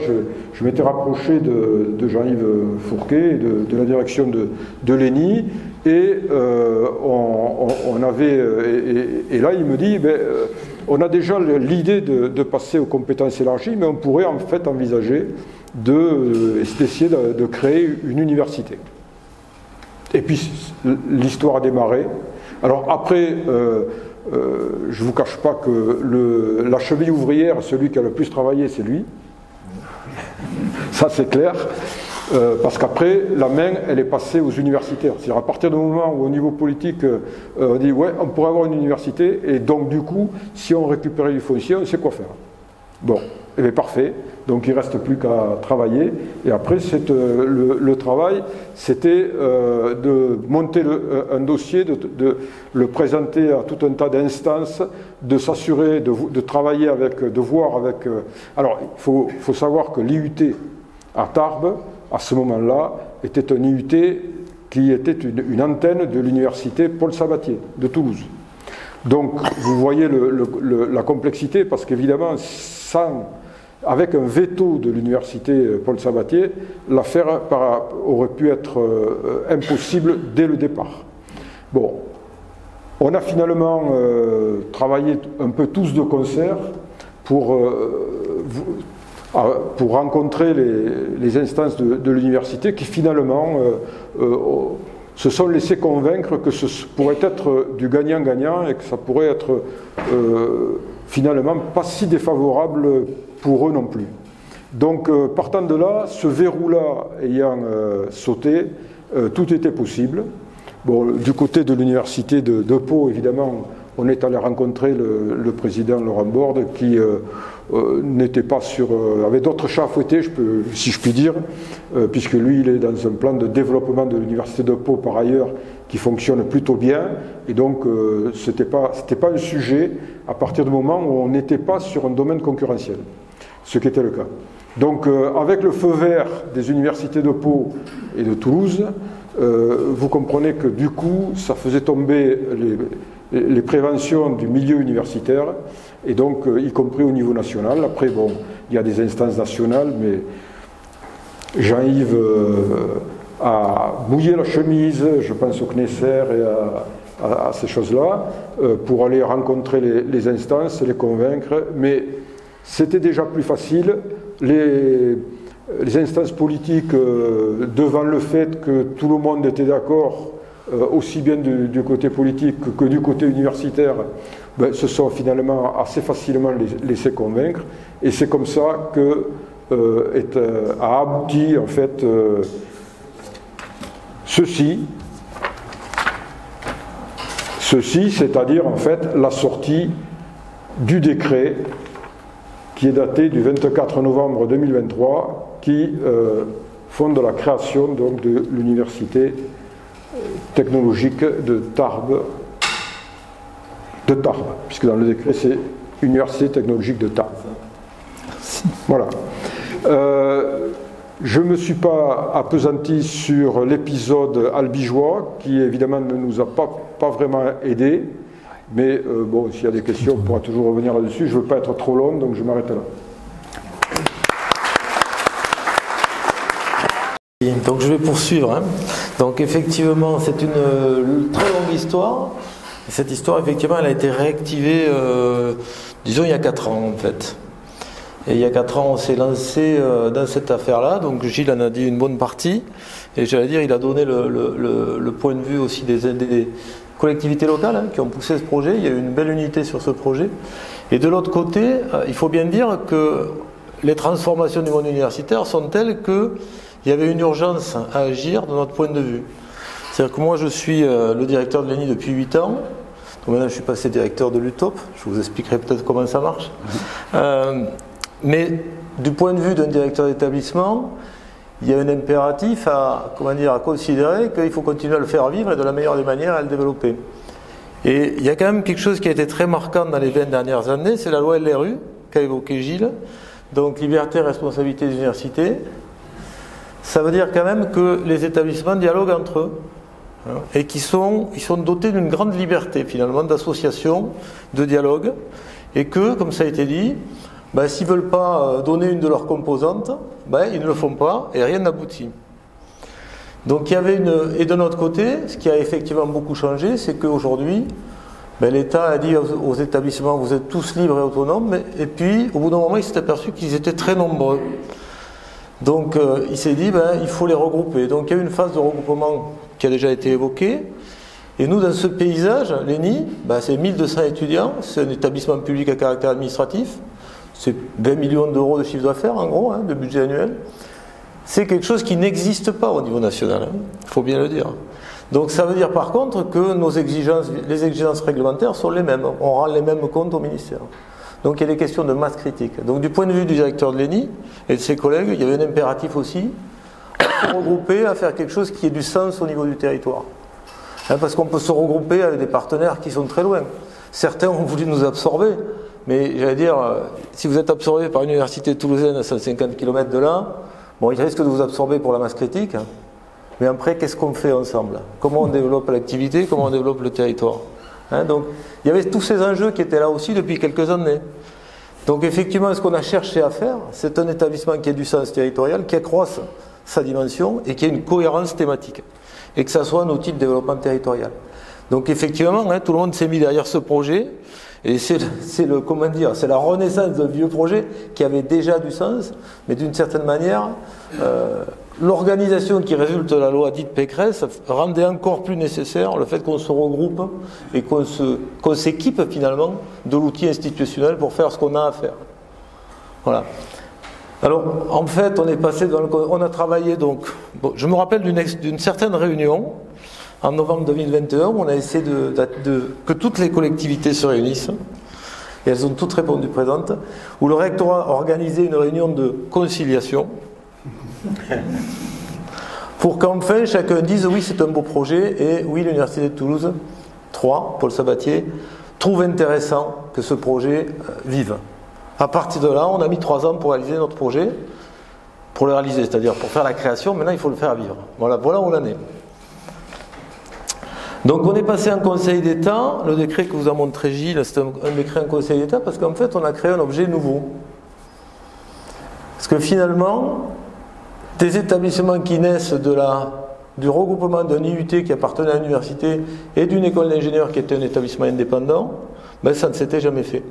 je m'étais rapproché de Jean-Yves Fourquet, de la direction de l'ENI, et on avait, et là il me dit, on a déjà l'idée de passer aux compétences élargies, mais on pourrait en fait envisager d'essayer de créer une université. Et puis l'histoire a démarré. Alors après, je ne vous cache pas que la cheville ouvrière, celui qui a le plus travaillé, c'est lui. Ça c'est clair. Parce qu'après, la main, elle est passée aux universitaires. C'est-à-dire à partir du moment où au niveau politique, on dit ouais, on pourrait avoir une université, et donc du coup, si on récupérait du foncier, on sait quoi faire. Bon, et bien parfait. Donc il ne reste plus qu'à travailler. Et après, le travail, c'était de monter un dossier, de le présenter à tout un tas d'instances, de s'assurer, de travailler avec, de voir avec... alors, il faut savoir que l'IUT à Tarbes, à ce moment-là, était un IUT qui était une antenne de l'université Paul Sabatier de Toulouse. Donc, vous voyez la complexité, parce qu'évidemment, avec un veto de l'université Paul Sabatier, l'affaire aurait pu être impossible dès le départ. Bon, on a finalement travaillé un peu tous de concert pour rencontrer les instances de l'université qui finalement se sont laissés convaincre que ce pourrait être du gagnant-gagnant et que ça pourrait être finalement pas si défavorable pour eux non plus. Donc partant de là, ce verrou-là ayant sauté, tout était possible. Bon, du côté de l'université de Pau, évidemment, on est allé rencontrer le président Laurent Borde qui n'était pas sur... avait d'autres chats à fouetter, si je puis dire, puisque lui, il est dans un plan de développement de l'université de Pau, par ailleurs, qui fonctionne plutôt bien, et donc c'était pas un sujet à partir du moment où on n'était pas sur un domaine concurrentiel, ce qui était le cas. Donc avec le feu vert des universités de Pau et de Toulouse, vous comprenez que du coup, ça faisait tomber les préventions du milieu universitaire, et donc y compris au niveau national. Après, bon, il y a des instances nationales, mais Jean-Yves a mouillé la chemise, je pense au CNESER et à ces choses-là, pour aller rencontrer les instances, les convaincre, mais c'était déjà plus facile. Les instances politiques, devant le fait que tout le monde était d'accord, aussi bien du côté politique que du côté universitaire, se sont finalement assez facilement laissés convaincre, et c'est comme ça que a abouti en fait ceci, c'est-à-dire en fait la sortie du décret qui est daté du 24 novembre 2023 qui fonde la création donc de l'université technologique de Tarbes, puisque dans le décret c'est Université technologique de Tarbes. Voilà. Je ne me suis pas appesanti sur l'épisode albigeois, qui évidemment ne nous a pas vraiment aidé, mais bon, s'il y a des questions, on pourra toujours revenir là-dessus. Je ne veux pas être trop long, donc je m'arrête là. Donc je vais poursuivre. Hein. Donc effectivement, c'est une très longue histoire. Et cette histoire, effectivement, elle a été réactivée, disons, il y a 4 ans, en fait. Et il y a 4 ans, on s'est lancé dans cette affaire-là. Donc Gilles en a dit une bonne partie. Et j'allais dire, il a donné le point de vue aussi des collectivités locales qui ont poussé ce projet. Il y a eu une belle unité sur ce projet. Et de l'autre côté, il faut bien dire que les transformations du monde universitaire sont telles qu'il y avait une urgence à agir de notre point de vue. C'est-à-dire que moi, je suis le directeur de l'ENI depuis 8 ans. Donc maintenant, je suis passé directeur de l'UTOP. Je vous expliquerai peut-être comment ça marche. Mais du point de vue d'un directeur d'établissement, il y a un impératif à considérer qu'il faut continuer à le faire vivre et de la meilleure des manières à le développer. Et il y a quand même quelque chose qui a été très marquant dans les 20 dernières années, c'est la loi LRU qu'a évoqué Gilles. Donc liberté et responsabilité des universités. Ça veut dire quand même que les établissements dialoguent entre eux et ils sont dotés d'une grande liberté finalement d'association, de dialogue, et que, comme ça a été dit, s'ils ne veulent pas donner une de leurs composantes, ils ne le font pas et rien n'aboutit. Donc il y avait et de notre côté, ce qui a effectivement beaucoup changé, c'est qu'aujourd'hui, l'État a dit aux établissements, vous êtes tous libres et autonomes, et puis au bout d'un moment, il s'est aperçu qu'ils étaient très nombreux. Donc il s'est dit, il faut les regrouper. Donc il y a eu une phase de regroupement qui a déjà été évoquée. Et nous, dans ce paysage, l'ENI, c'est 1200 étudiants, c'est un établissement public à caractère administratif, c'est 20 millions d'euros de chiffre d'affaires en gros, de budget annuel. C'est quelque chose qui n'existe pas au niveau national, il faut bien le dire. Donc ça veut dire par contre que les exigences réglementaires sont les mêmes, on rend les mêmes comptes au ministère. Donc il y a des questions de masse critique. Donc du point de vue du directeur de l'ENI et de ses collègues, il y avait un impératif aussi à se regrouper, à faire quelque chose qui ait du sens au niveau du territoire. Parce qu'on peut se regrouper avec des partenaires qui sont très loin. Certains ont voulu nous absorber, mais j'allais dire, si vous êtes absorbé par une université toulousaine à 150 km de là, il risque de vous absorber pour la masse critique. Mais après, qu'est-ce qu'on fait ensemble? Comment on développe l'activité? Comment on développe le territoire? Donc, il y avait tous ces enjeux qui étaient là aussi depuis quelques années. Donc, effectivement, ce qu'on a cherché à faire, c'est un établissement qui ait du sens territorial, qui accroisse sa dimension et qui ait une cohérence thématique. Et que ça soit un outil de développement territorial. Donc, effectivement, tout le monde s'est mis derrière ce projet. Et c'est la renaissance d'un vieux projet qui avait déjà du sens, mais d'une certaine manière, l'organisation qui résulte de la loi dite Pécresse rendait encore plus nécessaire le fait qu'on se regroupe et qu'on s'équipe finalement de l'outil institutionnel pour faire ce qu'on a à faire. Voilà. Alors, en fait, on a travaillé donc. Je me rappelle d'une certaine réunion en novembre 2021 où on a essayé que toutes les collectivités se réunissent, et elles ont toutes répondu présentes, où le rectorat a organisé une réunion de conciliation pour qu'enfin chacun dise oui, c'est un beau projet, et oui, l'Université de Toulouse 3, Paul Sabatier, trouve intéressant que ce projet vive. À partir de là, on a mis 3 ans pour réaliser notre projet, pour le réaliser, c'est-à-dire pour faire la création. Maintenant, il faut le faire vivre. Voilà où on en est. Donc, on est passé en Conseil d'État. Le décret que vous a montré Gilles, c'est un décret en Conseil d'État parce qu'en fait, on a créé un objet nouveau. Parce que finalement, des établissements qui naissent du regroupement d'un IUT qui appartenait à l'université et d'une école d'ingénieurs qui était un établissement indépendant, ça ne s'était jamais fait.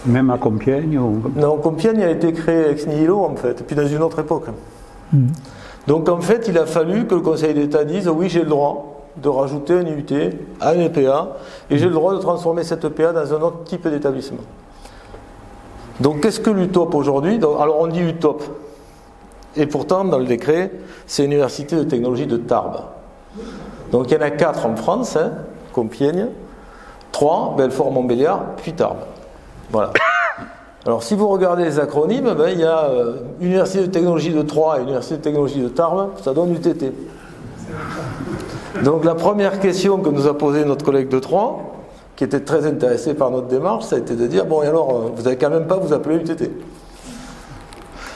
Même à Compiègne Non, Compiègne a été créé ex nihilo en fait, puis dans une autre époque. Donc en fait, il a fallu que le Conseil d'État dise oui, j'ai le droit de rajouter un IUT à un EPA et j'ai le droit de transformer cette EPA dans un autre type d'établissement. Donc qu'est-ce que l'UTOP aujourd'hui? Alors on dit UTOP, et pourtant dans le décret, c'est l'Université de technologie de Tarbes. Donc il y en a 4 en France, hein, Compiègne, 3, Belfort-Montbéliard, puis Tarbes. Voilà. Alors si vous regardez les acronymes, il y a Université de technologie de Troyes et Université de technologie de Tarbes, ça donne UTT. Donc la première question que nous a posée notre collègue de Troyes, qui était très intéressé par notre démarche, ça a été de dire, bon et alors, vous n'allez quand même pas vous appeler UTT.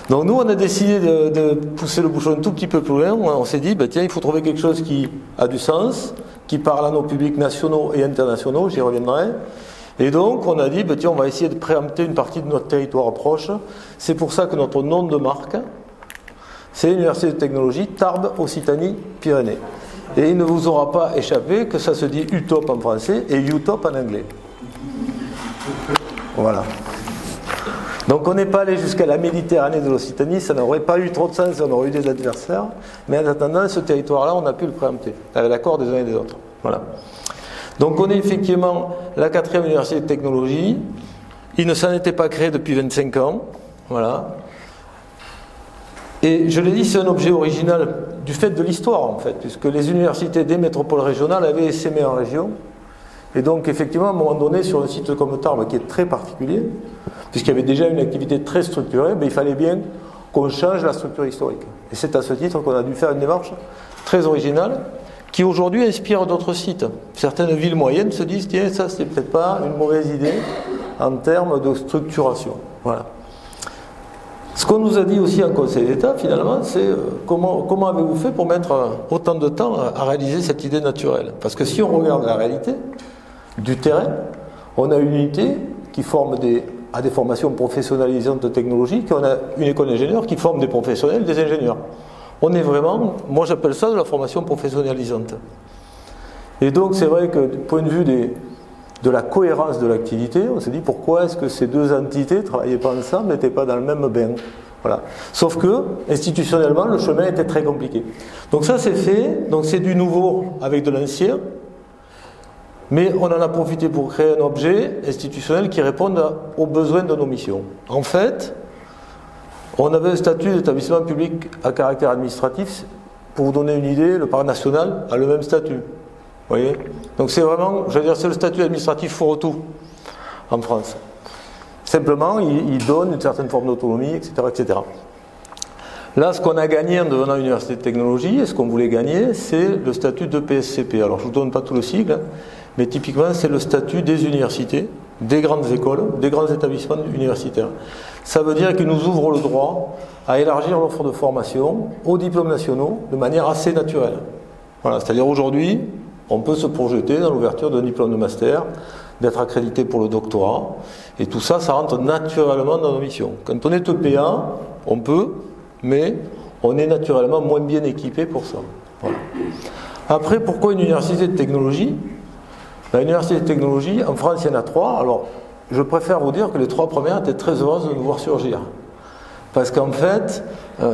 Donc nous, on a décidé de pousser le bouchon un tout petit peu plus loin. On s'est dit, tiens, il faut trouver quelque chose qui a du sens, qui parle à nos publics nationaux et internationaux, j'y reviendrai. Et donc, on a dit, tiens, on va essayer de préempter une partie de notre territoire proche. C'est pour ça que notre nom de marque, c'est l'Université de technologie Tarbes, Occitanie, Pyrénées. Et il ne vous aura pas échappé que ça se dit UTOP en français et UTOP en anglais. Voilà. Donc on n'est pas allé jusqu'à la Méditerranée de l'Occitanie, ça n'aurait pas eu trop de sens, on aurait eu des adversaires. Mais en attendant, ce territoire-là, on a pu le préempter, avec l'accord des uns et des autres. Voilà. Donc on est effectivement la 4e université de technologie. Il ne s'en était pas créé depuis 25 ans. Voilà. Et je l'ai dit, c'est un objet original du fait de l'histoire, en fait, puisque les universités des métropoles régionales avaient essaimé en région. Et donc, effectivement, à un moment donné, sur un site comme Tarbes, qui est très particulier, puisqu'il y avait déjà une activité très structurée, il fallait bien qu'on change la structure historique. Et c'est à ce titre qu'on a dû faire une démarche très originale, qui aujourd'hui inspire d'autres sites. Certaines villes moyennes se disent, tiens, ça, c'est peut-être pas une mauvaise idée en termes de structuration. Voilà. Ce qu'on nous a dit aussi en Conseil d'État, finalement, c'est comment avez-vous fait pour mettre autant de temps à réaliser cette idée naturelle? Parce que si on regarde la réalité du terrain, on a une unité qui forme à des formations professionnalisantes technologiques, et on a une école d'ingénieurs qui forme des professionnels, des ingénieurs. On est vraiment, moi j'appelle ça de la formation professionnalisante. Et donc c'est vrai que du point de vue de la cohérence de l'activité, on s'est dit pourquoi est-ce que ces deux entités ne travaillaient pas ensemble, n'étaient pas dans le même bain. Voilà. Sauf que, institutionnellement, le chemin était très compliqué. Donc ça c'est fait, donc c'est du nouveau avec de l'ancien, mais on en a profité pour créer un objet institutionnel qui réponde aux besoins de nos missions. En fait, on avait un statut d'établissement public à caractère administratif. Pour vous donner une idée, le parc national a le même statut. Vous voyez ? Donc c'est vraiment, je veux dire, c'est le statut administratif fourre-tout en France. Simplement, il donne une certaine forme d'autonomie, etc., etc. Là, ce qu'on a gagné en devenant université de technologie, et ce qu'on voulait gagner, c'est le statut de PSCP. Alors, je ne vous donne pas tout le sigle, hein, mais typiquement, c'est le statut des universités, des grandes écoles, des grands établissements universitaires. Ça veut dire qu'il nous ouvre le droit à élargir l'offre de formation aux diplômes nationaux de manière assez naturelle. Voilà, c'est-à-dire aujourd'hui, on peut se projeter dans l'ouverture d'un diplôme de master, d'être accrédité pour le doctorat, et tout ça, ça rentre naturellement dans nos missions. Quand on est EPA, on peut, mais on est naturellement moins bien équipé pour ça. Voilà. Après, pourquoi une université de technologie? Une université de technologie, en France, il y en a 3. Alors, je préfère vous dire que les 3 premières étaient très heureuses de nous voir surgir. Parce qu'en fait,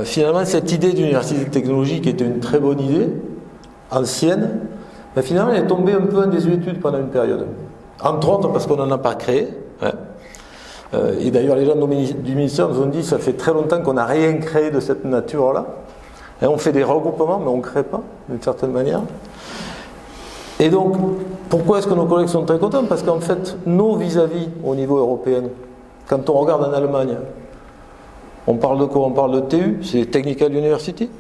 finalement, cette idée d'université de technologie, qui était une très bonne idée, ancienne, finalement, elle est tombée un peu en désuétude pendant une période. Entre autres, parce qu'on n'en a pas créé. Hein. Et d'ailleurs, les gens du ministère nous ont dit, ça fait très longtemps qu'on n'a rien créé de cette nature-là. Et on fait des regroupements, mais on ne crée pas, d'une certaine manière. Et donc, pourquoi est-ce que nos collègues sont très contents? Parce qu'en fait, nos vis-à-vis au niveau européen, quand on regarde en Allemagne, on parle de quoi? On parle de TU, c'est Technical University.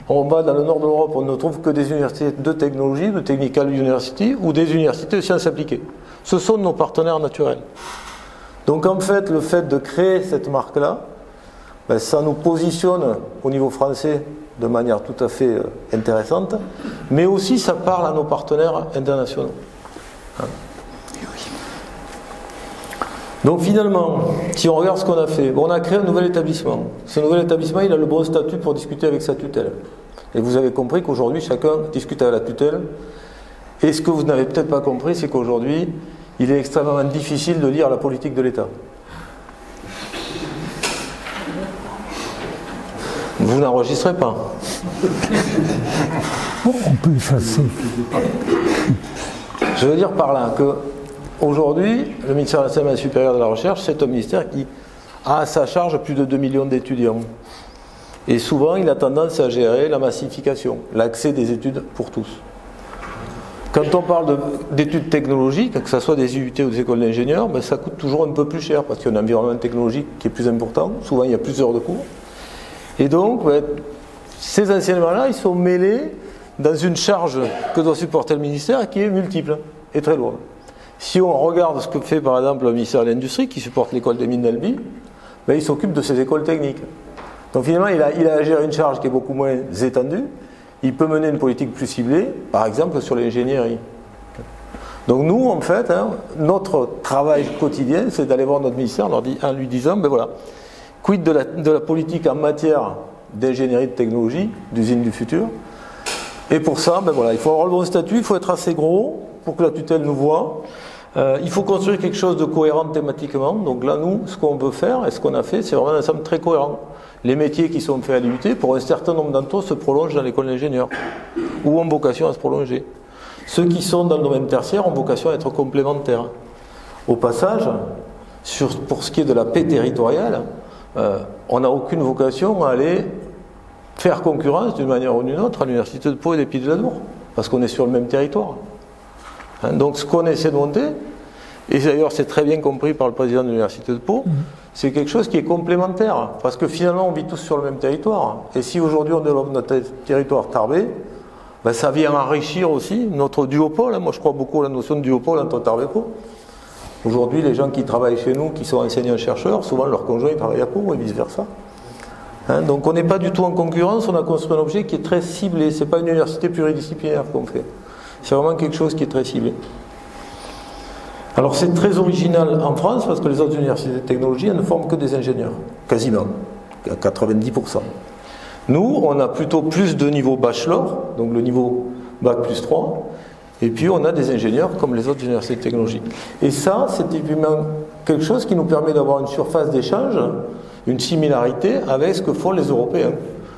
On va dans le nord de l'Europe, on ne trouve que des universités de technologie, de Technical University, ou des universités de sciences appliquées. Ce sont nos partenaires naturels. Donc en fait, le fait de créer cette marque-là, ça nous positionne au niveau français de manière tout à fait intéressante, mais aussi ça parle à nos partenaires internationaux. Donc finalement, si on regarde ce qu'on a fait, on a créé un nouvel établissement. Ce nouvel établissement, il a le bon statut pour discuter avec sa tutelle. Et vous avez compris qu'aujourd'hui, chacun discute avec la tutelle. Et ce que vous n'avez peut-être pas compris, c'est qu'aujourd'hui, il est extrêmement difficile de lire la politique de l'État. Vous n'enregistrez pas. On peut effacer. Je veux dire par là que aujourd'hui, le ministère de l'Enseignement supérieur de la Recherche, c'est un ministère qui a à sa charge plus de 2 millions d'étudiants. Et souvent, il a tendance à gérer la massification, l'accès des études pour tous. Quand on parle d'études technologiques, que ce soit des IUT ou des écoles d'ingénieurs, ben ça coûte toujours un peu plus cher parce qu'il y a un environnement technologique qui est plus important. Souvent, il y a plus d'heures de cours. Et donc, ben, ces enseignements-là, ils sont mêlés dans une charge que doit supporter le ministère qui est multiple et très lourde. Si on regarde ce que fait par exemple le ministère de l'Industrie, qui supporte l'école des mines d'Albi, ben, il s'occupe de ces écoles techniques. Donc finalement, il a à gérer une charge qui est beaucoup moins étendue. Il peut mener une politique plus ciblée, par exemple sur l'ingénierie. Donc nous, en fait, notre travail quotidien, c'est d'aller voir notre ministère en lui disant, ben voilà, quid de la politique en matière d'ingénierie de technologie, d'usine du futur. Et pour ça, ben voilà, il faut avoir le bon statut, il faut être assez gros pour que la tutelle nous voie. Il faut construire quelque chose de cohérent thématiquement. Donc là, nous, ce qu'on veut faire et ce qu'on a fait, c'est vraiment un ensemble très cohérent. Les métiers qui sont faits à l'IUT, pour un certain nombre d'entre eux, se prolongent dans l'école d'ingénieurs ou ont vocation à se prolonger. Ceux qui sont dans le domaine tertiaire ont vocation à être complémentaires. Au passage, pour ce qui est de la paix territoriale, on n'a aucune vocation à aller faire concurrence d'une manière ou d'une autre à l'université de Pau et des Pays de la Loire, parce qu'on est sur le même territoire. Donc ce qu'on essaie de monter, et d'ailleurs c'est très bien compris par le président de l'université de Pau, c'est quelque chose qui est complémentaire, parce que finalement on vit tous sur le même territoire. Et si aujourd'hui on développe notre territoire Tarbé, ben ça vient enrichir aussi notre duopole. Moi je crois beaucoup à la notion de duopole entre Tarbes et Pau. Aujourd'hui les gens qui travaillent chez nous, qui sont enseignants-chercheurs, souvent leurs conjoints ils travaillent à Pau et vice-versa. Donc on n'est pas du tout en concurrence, on a construit un objet qui est très ciblé. Ce n'est pas une université pluridisciplinaire qu'on fait. C'est vraiment quelque chose qui est très ciblé. Alors c'est très original en France parce que les autres universités de technologie elles ne forment que des ingénieurs, quasiment, à 90%. Nous, on a plutôt plus de niveau bachelor, donc le niveau bac plus 3, et puis on a des ingénieurs comme les autres universités de technologie. Et ça, c'est typiquement quelque chose qui nous permet d'avoir une surface d'échange, une similarité avec ce que font les Européens.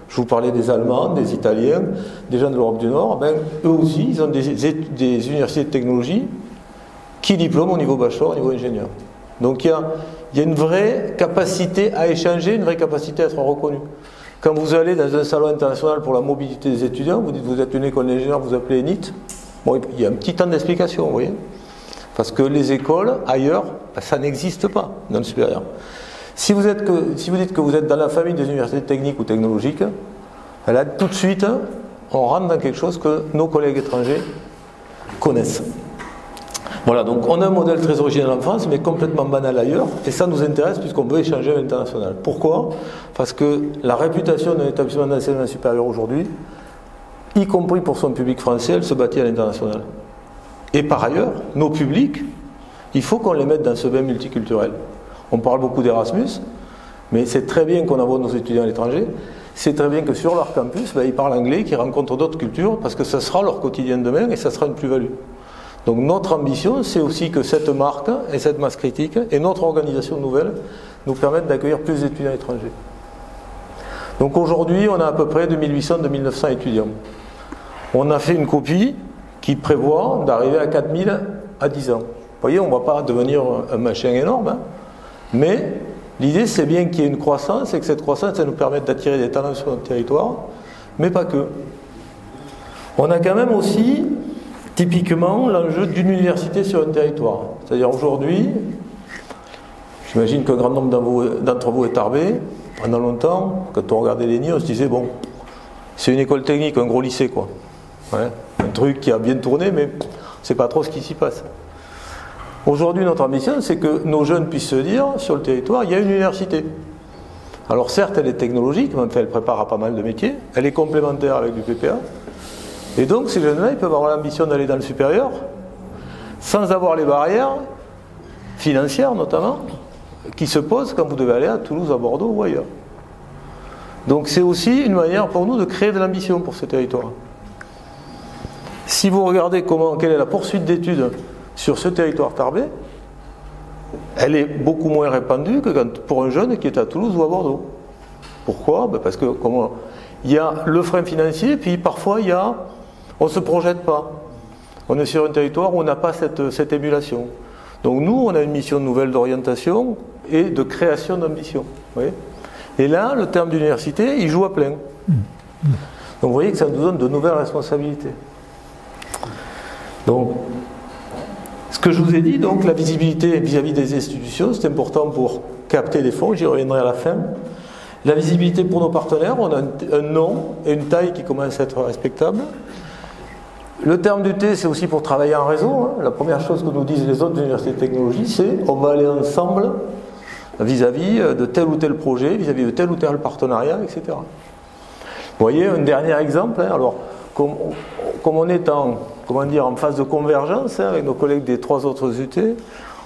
Je vous parlais des Allemands, des Italiens, des gens de l'Europe du Nord, ben, eux aussi, ils ont des universités de technologie qui diplôment au niveau bachelor, au niveau ingénieur. Donc il y a une vraie capacité à échanger, une vraie capacité à être reconnu. Quand vous allez dans un salon international pour la mobilité des étudiants, vous dites vous êtes une école d'ingénieur, vous appelez ENIT, bon, il y a un petit temps d'explication, vous voyez. Parce que les écoles, ailleurs, ça n'existe pas dans le supérieur. Si vous dites que vous êtes dans la famille des universités techniques ou technologiques, là, tout de suite, on rentre dans quelque chose que nos collègues étrangers connaissent. Voilà, donc on a un modèle très original en France, mais complètement banal ailleurs, et ça nous intéresse puisqu'on veut échanger à l'international. Pourquoi ? Parce que la réputation d'un établissement d'enseignement supérieur aujourd'hui, y compris pour son public français, elle se bâtit à l'international. Et par ailleurs, nos publics, il faut qu'on les mette dans ce bain multiculturel. On parle beaucoup d'Erasmus, mais c'est très bien qu'on envoie nos étudiants à l'étranger, c'est très bien que sur leur campus, ben, ils parlent anglais, qu'ils rencontrent d'autres cultures, parce que ça sera leur quotidien demain et ça sera une plus-value. Donc notre ambition, c'est aussi que cette marque et cette masse critique et notre organisation nouvelle nous permettent d'accueillir plus d'étudiants étrangers. Donc aujourd'hui, on a à peu près 2800-2900 étudiants. On a fait une copie qui prévoit d'arriver à 4000 à 10 ans. Vous voyez, on ne va pas devenir un machin énorme, hein, mais l'idée c'est bien qu'il y ait une croissance et que cette croissance ça nous permette d'attirer des talents sur notre territoire, mais pas que. On a quand même aussi typiquement l'enjeu d'une université sur un territoire. C'est-à-dire aujourd'hui, j'imagine qu'un grand nombre d'entre vous est tarbé. Pendant longtemps, quand on regardait les nids, on se disait bon, c'est une école technique, un gros lycée quoi. Ouais, un truc qui a bien tourné, mais on ne sait pas trop ce qui s'y passe. Aujourd'hui, notre ambition, c'est que nos jeunes puissent se dire, sur le territoire, il y a une université. Alors certes, elle est technologique, mais elle prépare à pas mal de métiers, elle est complémentaire avec du PPA, et donc ces jeunes-là, ils peuvent avoir l'ambition d'aller dans le supérieur, sans avoir les barrières financières notamment, qui se posent quand vous devez aller à Toulouse, à Bordeaux ou ailleurs. Donc c'est aussi une manière pour nous de créer de l'ambition pour ce territoire. Si vous regardez quelle est la poursuite d'études sur ce territoire tarbé, elle est beaucoup moins répandue que pour un jeune qui est à Toulouse ou à Bordeaux. Pourquoi ? Parce que il y a le frein financier, puis parfois on ne se projette pas. On est sur un territoire où on n'a pas cette émulation. Donc nous, on a une mission nouvelle d'orientation, et de création d'ambition. Vous voyez ? Et là, le terme d'université, il joue à plein. Donc vous voyez que ça nous donne de nouvelles responsabilités. Donc, ce que je vous ai dit, donc la visibilité vis-à-vis des institutions, c'est important pour capter des fonds, j'y reviendrai à la fin. La visibilité pour nos partenaires, on a un nom et une taille qui commencent à être respectables. Le terme du T, c'est aussi pour travailler en réseau. Hein. La première chose que nous disent les autres universités de technologie, c'est on va aller ensemble vis-à-vis de tel ou tel projet, vis-à-vis de tel ou tel partenariat, etc. Vous voyez, un dernier exemple, hein, alors, comme on est en phase de convergence hein, avec nos collègues des 3 autres UT,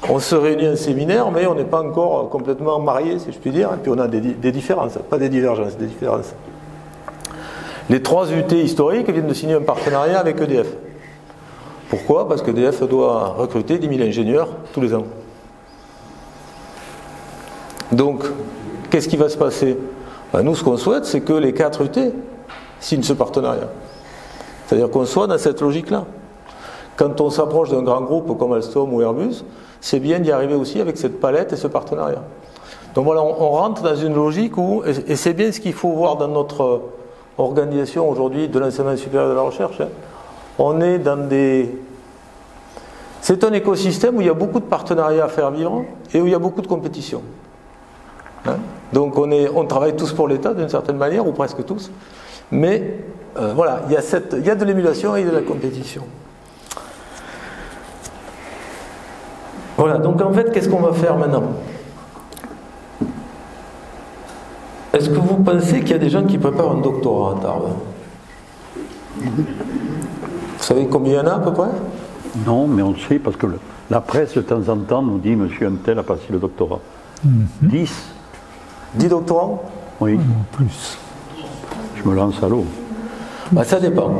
on se réunit en séminaire, mais on n'est pas encore complètement mariés, si je puis dire, et puis on a des différences, pas des divergences, des différences. Les 3 UT historiques viennent de signer un partenariat avec EDF. Pourquoi ? Parce qu'EDF doit recruter 10 000 ingénieurs tous les ans. Donc, qu'est-ce qui va se passer ? Nous, ce qu'on souhaite, c'est que les 4 UT signent ce partenariat. C'est-à-dire qu'on soit dans cette logique-là. Quand on s'approche d'un grand groupe comme Alstom ou Airbus, c'est bien d'y arriver aussi avec cette palette et ce partenariat. Donc voilà, on rentre dans une logique où, et c'est bien ce qu'il faut voir dans notre organisation aujourd'hui de l'enseignement supérieur de la recherche, hein, on est dans des... C'est un écosystème où il y a beaucoup de partenariats à faire vivre et où il y a beaucoup de compétition. Hein, donc on travaille tous pour l'État d'une certaine manière, ou presque tous, mais voilà, il y a de l'émulation et de la compétition. Voilà, donc en fait, qu'est-ce qu'on va faire maintenant ? Est-ce que vous pensez qu'il y a des gens qui préparent un doctorat à Tarbes ? Vous savez combien il y en a à peu près ? Non, mais on le sait parce que la presse de temps en temps nous dit monsieur un tel a passé le doctorat. 10. 10 doctorants ? Oui. Plus. Je me lance à l'eau. Bah, ça dépend.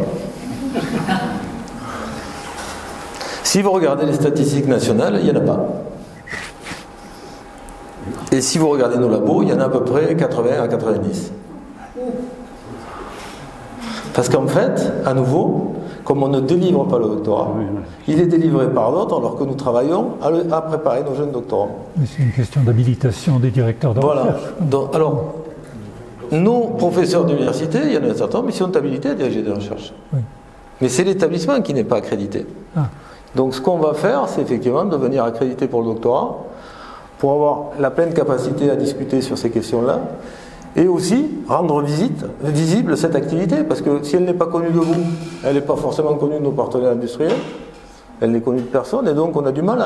Si vous regardez les statistiques nationales, il n'y en a pas. Et si vous regardez nos labos, il y en a à peu près 80 à 90. Parce qu'en fait, à nouveau, comme on ne délivre pas le doctorat, il est délivré par d'autres alors que nous travaillons à préparer nos jeunes doctorants. Mais c'est une question d'habilitation des directeurs de recherche. Donc, alors, nos professeurs d'université, il y en a certains, mais ils sont habilités à diriger des recherches. Oui. Mais c'est l'établissement qui n'est pas accrédité. Ah. Donc ce qu'on va faire, c'est effectivement devenir accrédité pour le doctorat, pour avoir la pleine capacité à discuter sur ces questions-là, et aussi rendre visible cette activité, parce que si elle n'est pas connue de vous, elle n'est pas forcément connue de nos partenaires industriels, elle n'est connue de personne, et donc on a du mal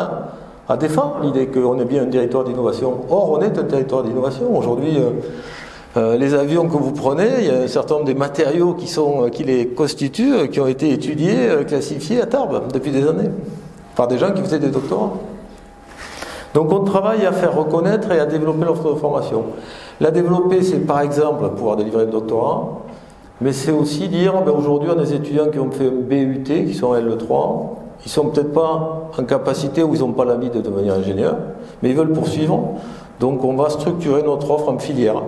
à défendre l'idée qu'on est bien un territoire d'innovation. Or, on est un territoire d'innovation. Aujourd'hui, les avions que vous prenez, il y a un certain nombre des matériaux qui les constituent, qui ont été étudiés, classifiés à Tarbes depuis des années, par des gens qui faisaient des doctorats. Donc on travaille à faire reconnaître et à développer l'offre de formation. La développer, c'est par exemple pouvoir délivrer le doctorat, mais c'est aussi dire, aujourd'hui on a des étudiants qui ont fait un BUT, qui sont L3, ils sont peut-être pas en capacité ou ils n'ont pas l'envie de devenir ingénieur, mais ils veulent poursuivre, donc on va structurer notre offre en filière,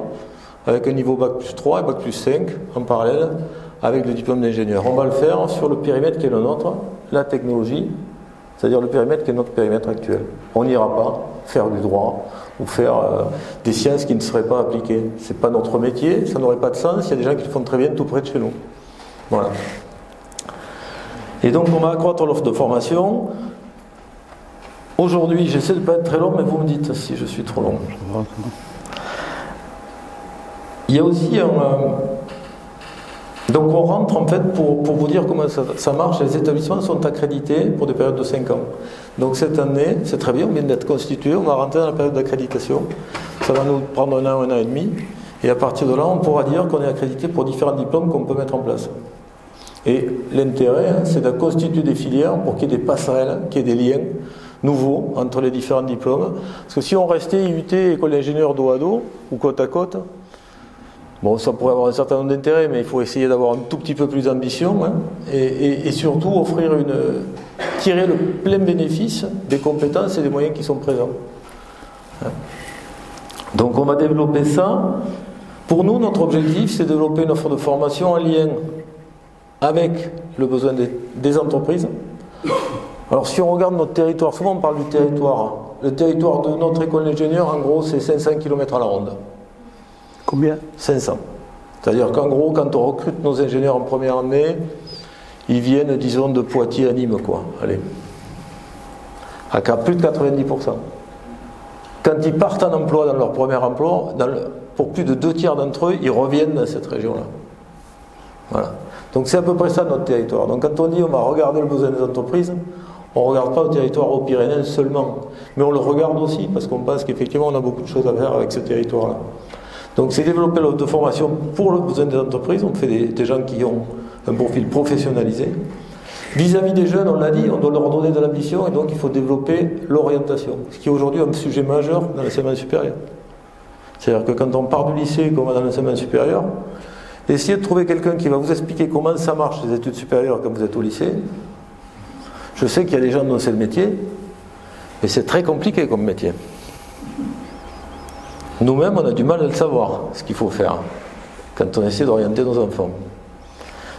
avec un niveau Bac plus 3 et Bac plus 5 en parallèle avec le diplôme d'ingénieur. On va le faire sur le périmètre qui est le nôtre, la technologie, c'est-à-dire le périmètre qui est notre périmètre actuel. On n'ira pas faire du droit ou faire des sciences qui ne seraient pas appliquées. Ce n'est pas notre métier, ça n'aurait pas de sens, il y a des gens qui le font très bien tout près de chez nous. Voilà. Et donc on va accroître l'offre de formation. Aujourd'hui, j'essaie de ne pas être très long, mais vous me dites si je suis trop long. Il y a aussi donc on rentre en fait pour vous dire comment ça marche. Les établissements sont accrédités pour des périodes de 5 ans. Donc cette année, c'est très bien, on vient d'être constitué, on va rentrer dans la période d'accréditation. Ça va nous prendre un an et demi. Et à partir de là, on pourra dire qu'on est accrédité pour différents diplômes qu'on peut mettre en place. Et l'intérêt, c'est de constituer des filières pour qu'il y ait des passerelles, qu'il y ait des liens nouveaux entre les différents diplômes. Parce que si on restait IUT, école d'ingénieur dos à dos, ou côte à côte, bon, ça pourrait avoir un certain nombre d'intérêts, mais il faut essayer d'avoir un tout petit peu plus d'ambition, hein, et surtout tirer le plein bénéfice des compétences et des moyens qui sont présents. Donc on va développer ça. Pour nous, notre objectif, c'est de développer une offre de formation en lien avec le besoin des entreprises. Alors si on regarde notre territoire, souvent on parle du territoire le territoire de notre école d'ingénieurs, en gros, c'est 500 km à la ronde. Combien? 500. C'est-à-dire qu'en gros, quand on recrute nos ingénieurs en première année, ils viennent, disons, de Poitiers à Nîmes, quoi. Allez. À plus de 90%. Quand ils partent en emploi dans leur premier emploi, pour plus de 2 tiers d'entre eux, ils reviennent dans cette région-là. Voilà. Donc c'est à peu près ça notre territoire. Donc quand on dit on va regarder le besoin des entreprises, on ne regarde pas le territoire aux Pyrénées seulement, mais on le regarde aussi parce qu'on pense qu'effectivement on a beaucoup de choses à faire avec ce territoire-là. Donc c'est développer l'offre de formation pour le besoin des entreprises. On fait des gens qui ont un profil professionnalisé. Vis-à-vis des jeunes, on l'a dit, on doit leur donner de l'ambition et donc il faut développer l'orientation, ce qui est aujourd'hui un sujet majeur dans l'enseignement supérieur. C'est-à-dire que quand on part du lycée, comme dans l'enseignement supérieur, essayez de trouver quelqu'un qui va vous expliquer comment ça marche les études supérieures quand vous êtes au lycée. Je sais qu'il y a des gens dont c'est le métier, mais c'est très compliqué comme métier. Nous-mêmes, on a du mal à le savoir, ce qu'il faut faire, quand on essaie d'orienter nos enfants.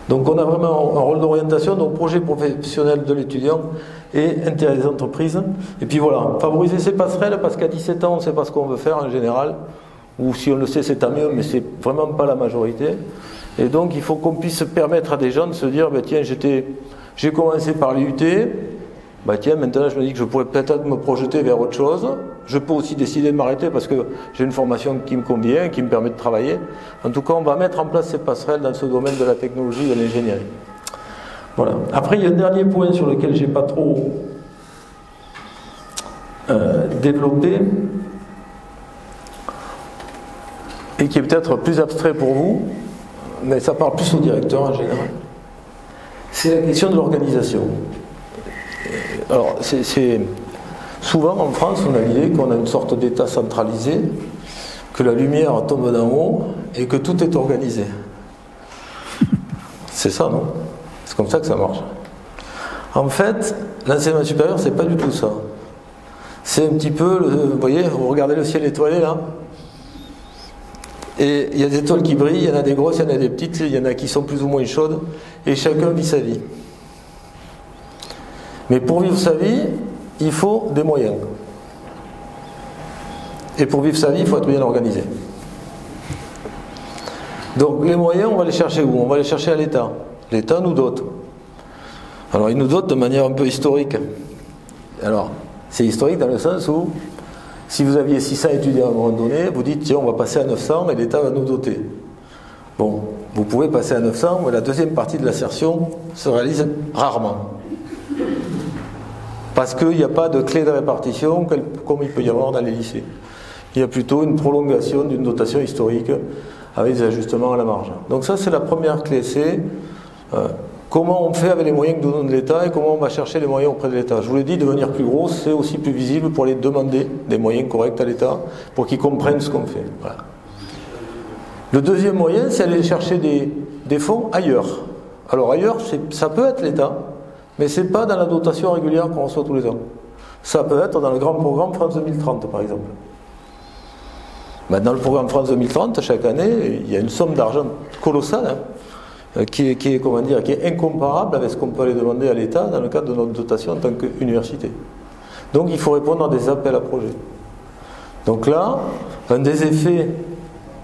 Donc on a vraiment un rôle d'orientation, donc projet professionnel de l'étudiant et intérêt des entreprises. Et puis voilà, favoriser ces passerelles, parce qu'à 17 ans, on ne sait pas ce qu'on veut faire en général, ou si on le sait, c'est tant mieux, mais c'est vraiment pas la majorité. Et donc il faut qu'on puisse permettre à des gens de se dire, bah, tiens, j'ai commencé par l'IUT, bah, tiens, maintenant je me dis que je pourrais peut-être me projeter vers autre chose. Je peux aussi décider de m'arrêter parce que j'ai une formation qui me convient, qui me permet de travailler. En tout cas, on va mettre en place ces passerelles dans ce domaine de la technologie et de l'ingénierie. Voilà. Après, il y a un dernier point sur lequel je n'ai pas trop développé et qui est peut-être plus abstrait pour vous, mais ça parle plus au directeur en général. C'est la question de l'organisation. Alors, souvent en France, on a l'idée qu'on a une sorte d'État centralisé, que la lumière tombe d'en haut et que tout est organisé. C'est ça, non? C'est comme ça que ça marche. En fait, l'enseignement supérieur, c'est pas du tout ça. C'est un petit peu, vous voyez, vous regardez le ciel étoilé là, et il y a des étoiles qui brillent, il y en a des grosses, il y en a des petites, il y en a qui sont plus ou moins chaudes, et chacun vit sa vie. Mais pour vivre sa vie, il faut des moyens. Et pour vivre sa vie, il faut être bien organisé. Donc les moyens, on va les chercher où? On va les chercher à l'État. L'État nous dote. Alors il nous dote de manière un peu historique. Alors, c'est historique dans le sens où, si vous aviez 600 étudiants à un moment donné, vous dites, tiens, on va passer à 900 et l'État va nous doter. Bon, vous pouvez passer à 900, mais la deuxième partie de l'assertion se réalise rarement. Parce qu'il n'y a pas de clé de répartition comme il peut y avoir dans les lycées. Il y a plutôt une prolongation d'une dotation historique avec des ajustements à la marge. Donc ça, c'est la première clé, c'est comment on fait avec les moyens que nous donne l'État et comment on va chercher les moyens auprès de l'État. Je vous l'ai dit, devenir plus gros, c'est aussi plus visible pour aller demander des moyens corrects à l'État pour qu'ils comprennent ce qu'on fait. Voilà. Le deuxième moyen, c'est aller chercher des fonds ailleurs. Alors ailleurs, ça peut être l'État, mais ce n'est pas dans la dotation régulière qu'on reçoit tous les ans. Ça peut être dans le grand programme France 2030, par exemple. Dans le programme France 2030, chaque année, il y a une somme d'argent colossale qui est incomparable avec ce qu'on peut aller demander à l'État dans le cadre de notre dotation en tant qu'université. Donc il faut répondre à des appels à projets. Donc là, un des effets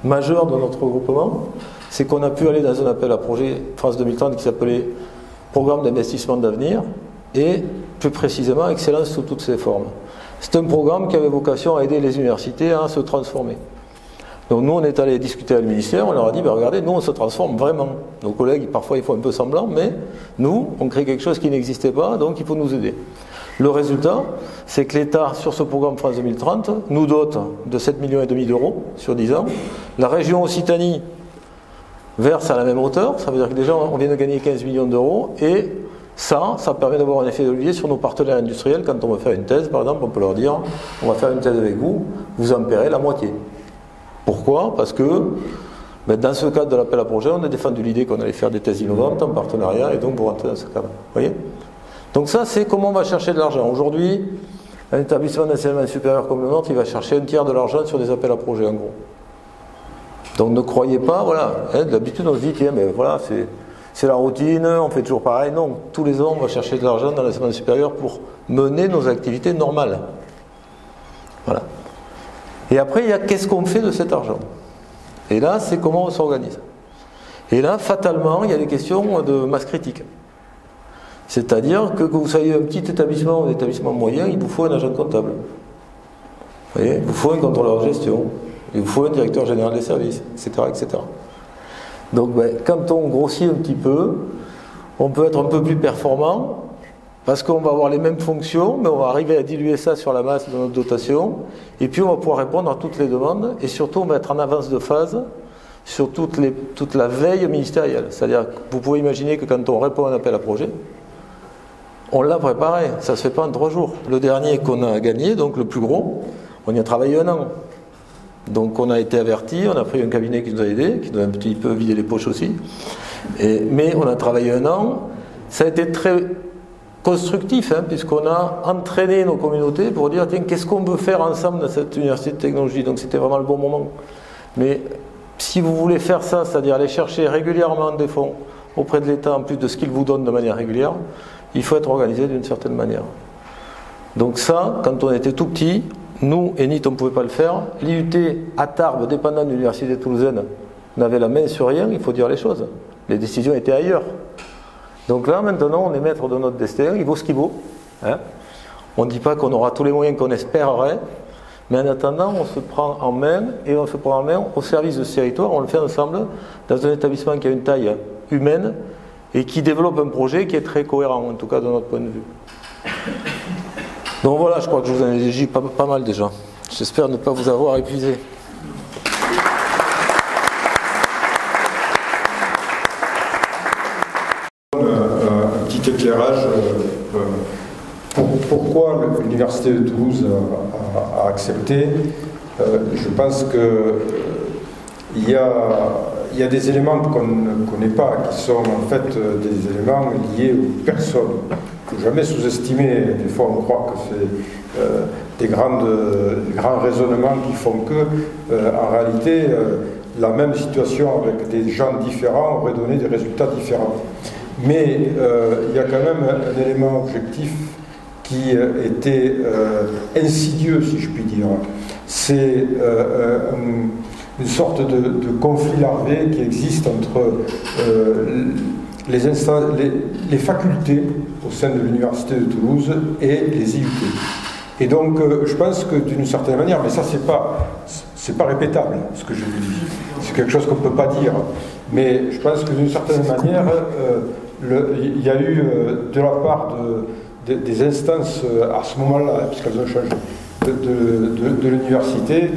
majeurs de notre regroupement, c'est qu'on a pu aller dans un appel à projet France 2030 qui s'appelait Programme d'investissement d'avenir et plus précisément Excellence sous toutes ses formes. C'est un programme qui avait vocation à aider les universités à se transformer. Donc nous on est allé discuter avec le ministère, on leur a dit regardez, nous on se transforme vraiment. Nos collègues parfois ils font un peu semblant, mais nous on crée quelque chose qui n'existait pas, donc il faut nous aider. Le résultat, c'est que l'État sur ce programme France 2030 nous dote de 7,5 millions d'euros sur 10 ans. La région Occitanie verse à la même hauteur, ça veut dire que déjà on vient de gagner 15 millions d'euros et ça permet d'avoir un effet de levier sur nos partenaires industriels. Quand on va faire une thèse, par exemple, on peut leur dire on va faire une thèse avec vous, vous en paierez la moitié. Pourquoi? Parce que dans ce cadre de l'appel à projet, on a défendu l'idée qu'on allait faire des thèses innovantes en partenariat et donc vous rentrez dans ce cadre. Vous voyez? Donc ça, c'est comment on va chercher de l'argent. Aujourd'hui, un établissement d'enseignement supérieur comme le nôtre, il va chercher un tiers de l'argent sur des appels à projet, en gros. Donc ne croyez pas, voilà, d'habitude on se dit, tiens, mais voilà, c'est la routine, on fait toujours pareil. Non, tous les ans, on va chercher de l'argent dans l'enseignement supérieur pour mener nos activités normales. Voilà. Et après, il y a qu'est-ce qu'on fait de cet argent. Et là, c'est comment on s'organise. Et là, fatalement, il y a des questions de masse critique. C'est-à-dire que vous soyez un petit établissement ou un établissement moyen, il vous faut un agent comptable. Vous voyez, il vous faut un contrôleur de gestion, il vous faut un directeur général des services, etc. etc. Donc, quand on grossit un petit peu, on peut être un peu plus performant, parce qu'on va avoir les mêmes fonctions, mais on va arriver à diluer ça sur la masse de notre dotation, et puis on va pouvoir répondre à toutes les demandes, et surtout on va être en avance de phase sur toute la veille ministérielle. C'est-à-dire que vous pouvez imaginer que quand on répond à un appel à projet, on l'a préparé, ça ne se fait pas en 3 jours. Le dernier qu'on a gagné, donc le plus gros, on y a travaillé 1 an. Donc on a été averti, on a pris un cabinet qui nous a aidés, qui nous a un petit peu vidé les poches aussi, mais on a travaillé 1 an, ça a été très constructif, puisqu'on a entraîné nos communautés pour dire, tiens, qu'est-ce qu'on veut faire ensemble dans cette université de technologie. Donc c'était vraiment le bon moment. Mais si vous voulez faire ça, c'est-à-dire aller chercher régulièrement des fonds auprès de l'État, en plus de ce qu'il vous donne de manière régulière, il faut être organisé d'une certaine manière. Donc ça, quand on était tout petit, nous, ENIT, on ne pouvait pas le faire. L'IUT à Tarbes, dépendant de l'université toulousaine, n'avait la main sur rien, il faut dire les choses. Les décisions étaient ailleurs. Donc là, maintenant, on est maître de notre destin, il vaut ce qu'il vaut. On ne dit pas qu'on aura tous les moyens qu'on espérerait, mais en attendant, on se prend en main, et on se prend en main au service de ce territoire, on le fait ensemble, dans un établissement qui a une taille humaine, et qui développe un projet qui est très cohérent, en tout cas de notre point de vue. Donc voilà, je crois que je vous en ai dit pas mal déjà. J'espère ne pas vous avoir épuisé. Un petit éclairage. Pourquoi l'Université de Toulouse a accepté? Je pense qu'il y a des éléments qu'on ne connaît pas, qui sont en fait des éléments liés aux personnes. Il ne faut jamais sous-estimer. Des fois, on croit que c'est des grands raisonnements qui font que, en réalité, la même situation avec des gens différents aurait donné des résultats différents. Mais il y a quand même un élément objectif qui était insidieux, si je puis dire. C'est une sorte de conflit larvé qui existe entre les facultés au sein de l'Université de Toulouse et les IUT. Et donc, je pense que d'une certaine manière, mais ça c'est pas répétable, ce que je vous dis. C'est quelque chose qu'on ne peut pas dire. Mais je pense que d'une certaine manière, il y a eu de la part des instances à ce moment-là, puisqu'elles ont changé, de l'université,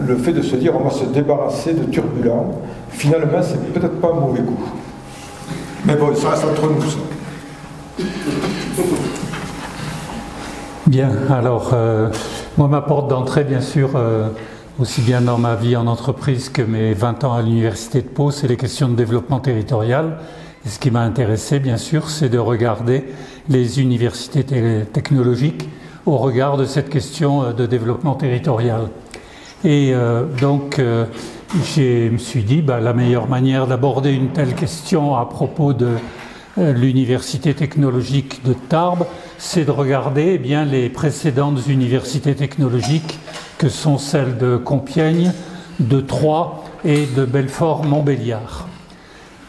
le fait de se dire on va se débarrasser de turbulents, finalement c'est peut-être pas un mauvais coup. Mais bon, ça reste entre nous, ça. Bien, alors, moi ma porte d'entrée, bien sûr, aussi bien dans ma vie en entreprise que mes 20 ans à l'Université de Pau, c'est les questions de développement territorial. Et ce qui m'a intéressé, bien sûr, c'est de regarder les universités technologiques au regard de cette question de développement territorial. Et donc, je me suis dit, la meilleure manière d'aborder une telle question à propos de l'université technologique de Tarbes, c'est de regarder les précédentes universités technologiques que sont celles de Compiègne, de Troyes et de Belfort-Montbéliard.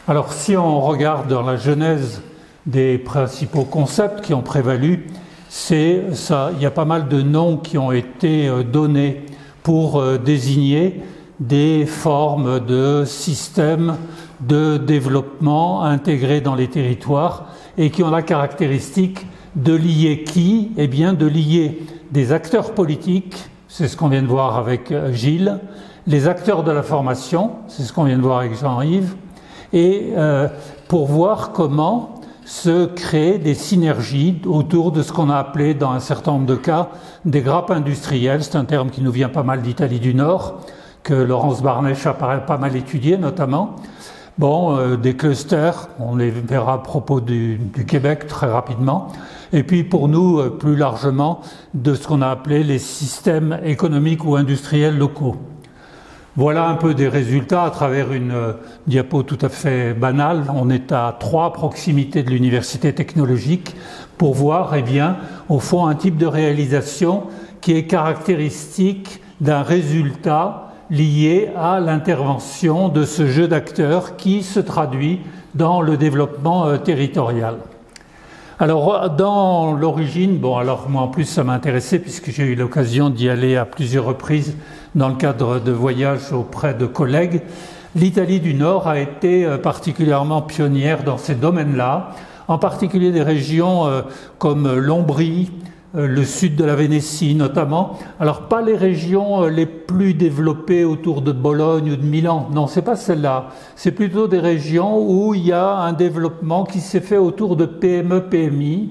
Alors, si on regarde dans la genèse des principaux concepts qui ont prévalu, c'est ça, il y a pas mal de noms qui ont été donnés pour désigner des formes de systèmes de développement intégrés dans les territoires et qui ont la caractéristique de lier qui? Eh bien, de lier des acteurs politiques, c'est ce qu'on vient de voir avec Gilles, les acteurs de la formation, c'est ce qu'on vient de voir avec Jean-Yves, et pour voir comment se créer des synergies autour de ce qu'on a appelé dans un certain nombre de cas des grappes industrielles. C'est un terme qui nous vient pas mal d'Italie du Nord, que Laurence Barnèche a pas mal étudié notamment. Bon, des clusters, on les verra à propos du Québec très rapidement. Et puis pour nous, plus largement, de ce qu'on a appelé les systèmes économiques ou industriels locaux. Voilà un peu des résultats à travers une diapo tout à fait banale. On est à 3 à proximité de l'université technologique pour voir, au fond, un type de réalisation qui est caractéristique d'un résultat lié à l'intervention de ce jeu d'acteurs qui se traduit dans le développement territorial. Alors, dans l'origine, bon, alors moi en plus ça m'a intéressé puisque j'ai eu l'occasion d'y aller à plusieurs reprises dans le cadre de voyages auprès de collègues. L'Italie du Nord a été particulièrement pionnière dans ces domaines-là, en particulier des régions comme l'Ombrie, le sud de la Vénétie notamment. Alors pas les régions les plus développées autour de Bologne ou de Milan, non, c'est pas celle-là. C'est plutôt des régions où il y a un développement qui s'est fait autour de PME, PMI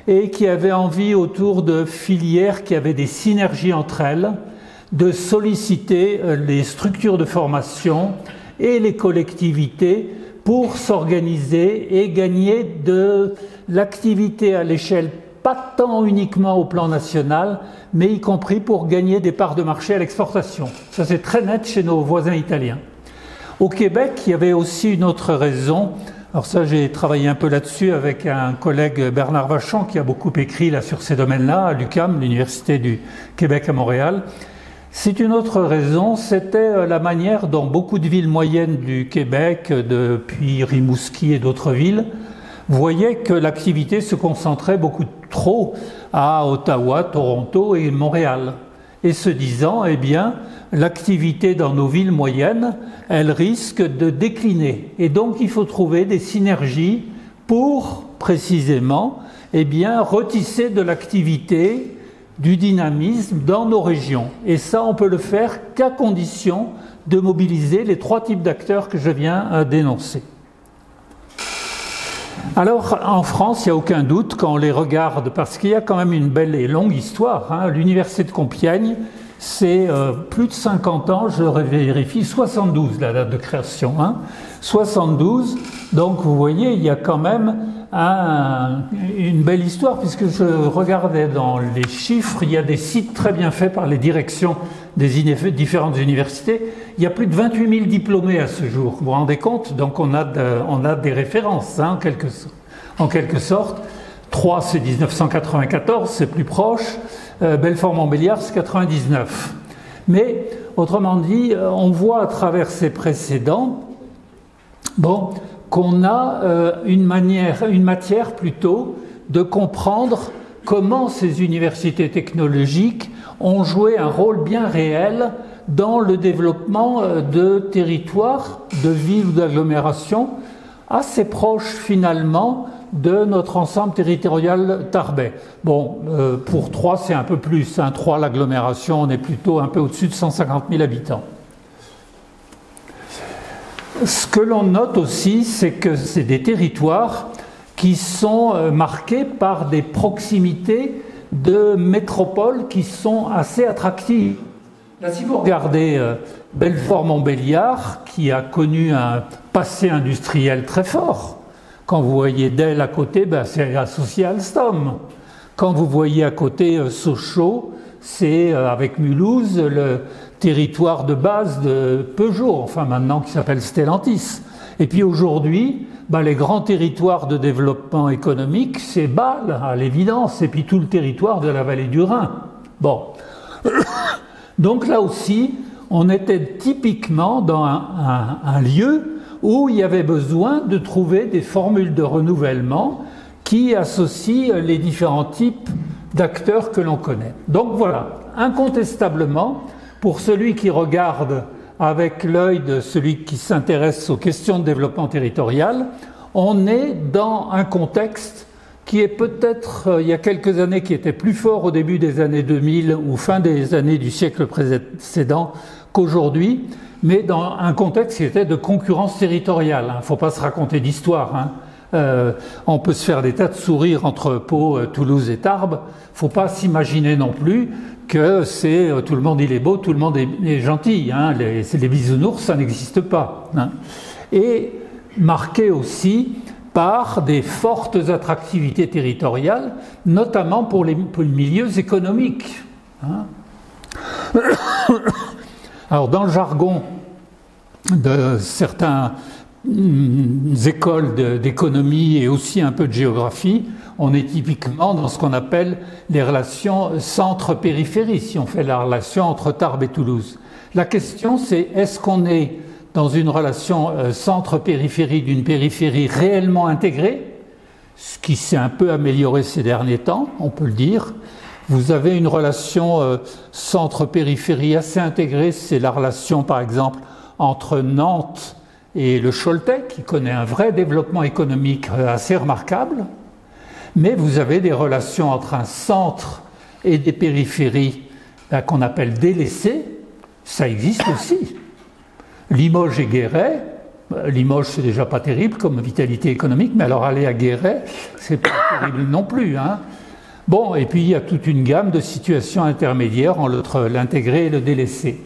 et qui avait envie autour de filières qui avaient des synergies entre elles, de solliciter les structures de formation et les collectivités pour s'organiser et gagner de l'activité à l'échelle pas tant uniquement au plan national, mais y compris pour gagner des parts de marché à l'exportation. Ça, c'est très net chez nos voisins italiens. Au Québec, il y avait aussi une autre raison. Alors ça, j'ai travaillé un peu là-dessus avec un collègue, Bernard Vachon, qui a beaucoup écrit là, sur ces domaines-là, à l'UQAM, l'Université du Québec à Montréal. C'est une autre raison, c'était la manière dont beaucoup de villes moyennes du Québec, depuis Rimouski et d'autres villes, voyaient que l'activité se concentrait beaucoup trop à Ottawa, Toronto et Montréal. Et se disant, eh bien, l'activité dans nos villes moyennes, elle risque de décliner. Et donc, il faut trouver des synergies pour, précisément, eh bien, retisser de l'activité, du dynamisme dans nos régions. Et ça, on peut le faire qu'à condition de mobiliser les trois types d'acteurs que je viens d'énoncer. Alors, en France, il n'y a aucun doute quand on les regarde, parce qu'il y a quand même une belle et longue histoire. Hein. L'Université de Compiègne, c'est plus de 50 ans, je vérifie, 72 la date de création. Hein. 72, donc vous voyez, il y a quand même une belle histoire, puisque je regardais dans les chiffres, il y a des sites très bien faits par les directions des différentes universités. Il y a plus de 28 000 diplômés à ce jour. Vous vous rendez compte? Donc on a des références, hein, en quelque sorte. 3, c'est 1994, c'est plus proche. Belfort-Montbéliard, c'est 99. Mais, autrement dit, on voit à travers ces précédents, bon, qu'on a une matière plutôt de comprendre comment ces universités technologiques ont joué un rôle bien réel dans le développement de territoires, de villes ou d'agglomérations assez proches finalement de notre ensemble territorial tarbais. Bon, pour Troyes, c'est un peu plus. Hein. Troyes, l'agglomération, on est plutôt un peu au-dessus de 150 000 habitants. Ce que l'on note aussi, c'est que c'est des territoires qui sont marqués par des proximités de métropoles qui sont assez attractives. Là, si vous regardez Belfort-Montbéliard, qui a connu un passé industriel très fort, quand vous voyez Delle à côté, ben, c'est associé à Alstom. Quand vous voyez à côté Sochaux, c'est avec Mulhouse le territoire de base de Peugeot, enfin maintenant qui s'appelle Stellantis. Et puis aujourd'hui, ben, les grands territoires de développement économique, c'est Bâle, à l'évidence, et puis tout le territoire de la vallée du Rhin. Bon. Donc là aussi, on était typiquement dans un lieu où il y avait besoin de trouver des formules de renouvellement qui associent les différents types d'acteurs que l'on connaît. Donc voilà, incontestablement, pour celui qui regarde avec l'œil de celui qui s'intéresse aux questions de développement territorial, on est dans un contexte qui est peut-être, il y a quelques années, qui était plus fort au début des années 2000 ou fin des années du siècle précédent qu'aujourd'hui, mais dans un contexte qui était de concurrence territoriale. Il ne faut pas se raconter d'histoire. Hein. On peut se faire des tas de sourires entre Pau, Toulouse et Tarbes. Il ne faut pas s'imaginer non plus que c'est tout le monde il est beau, tout le monde est gentil. Hein. Les bisounours, ça n'existe pas. Hein. Et marqué aussi par des fortes attractivités territoriales, notamment pour les milieux économiques. Hein. Alors, dans le jargon de certains écoles d'économie et aussi un peu de géographie, on est typiquement dans ce qu'on appelle les relations centre-périphérie, si on fait la relation entre Tarbes et Toulouse. La question c'est, est-ce qu'on est dans une relation centre-périphérie d'une périphérie réellement intégrée, ce qui s'est un peu amélioré ces derniers temps, on peut le dire. Vous avez une relation centre-périphérie assez intégrée, c'est la relation par exemple entre Nantes et le Choletais, qui connaît un vrai développement économique assez remarquable. Mais vous avez des relations entre un centre et des périphéries qu'on appelle délaissées, ça existe aussi. Limoges et Guéret, Limoges c'est déjà pas terrible comme vitalité économique, mais alors aller à Guéret, c'est pas terrible non plus, hein. Bon, et puis il y a toute une gamme de situations intermédiaires entre l'intégré et le délaissé.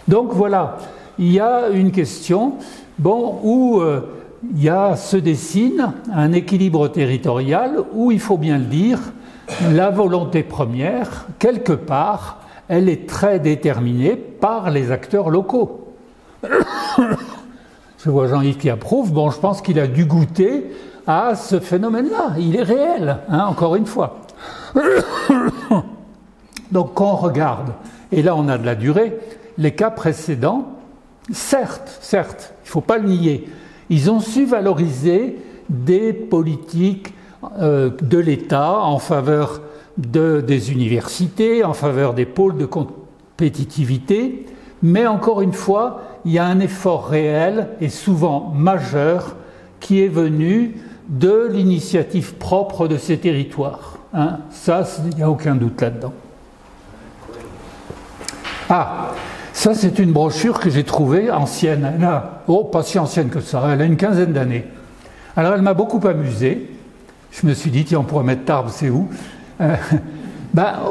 Donc voilà, il y a une question, bon, où se dessine un équilibre territorial où, il faut bien le dire, la volonté première, quelque part, elle est très déterminée par les acteurs locaux. Je vois Jean-Yves qui approuve, bon, je pense qu'il a dû goûter à ce phénomène-là, il est réel, hein, encore une fois. Donc quand on regarde, et là on a de la durée, les cas précédents, certes, il ne faut pas le nier, ils ont su valoriser des politiques de l'État en faveur des universités, en faveur des pôles de compétitivité, mais encore une fois, il y a un effort réel et souvent majeur qui est venu de l'initiative propre de ces territoires. Hein, ça, il n'y a aucun doute là-dedans. Ah, ça c'est une brochure que j'ai trouvée ancienne. Elle a, pas si ancienne que ça, elle a une quinzaine d'années. Alors elle m'a beaucoup amusé. Je me suis dit, tiens, on pourrait mettre Tarbes, c'est où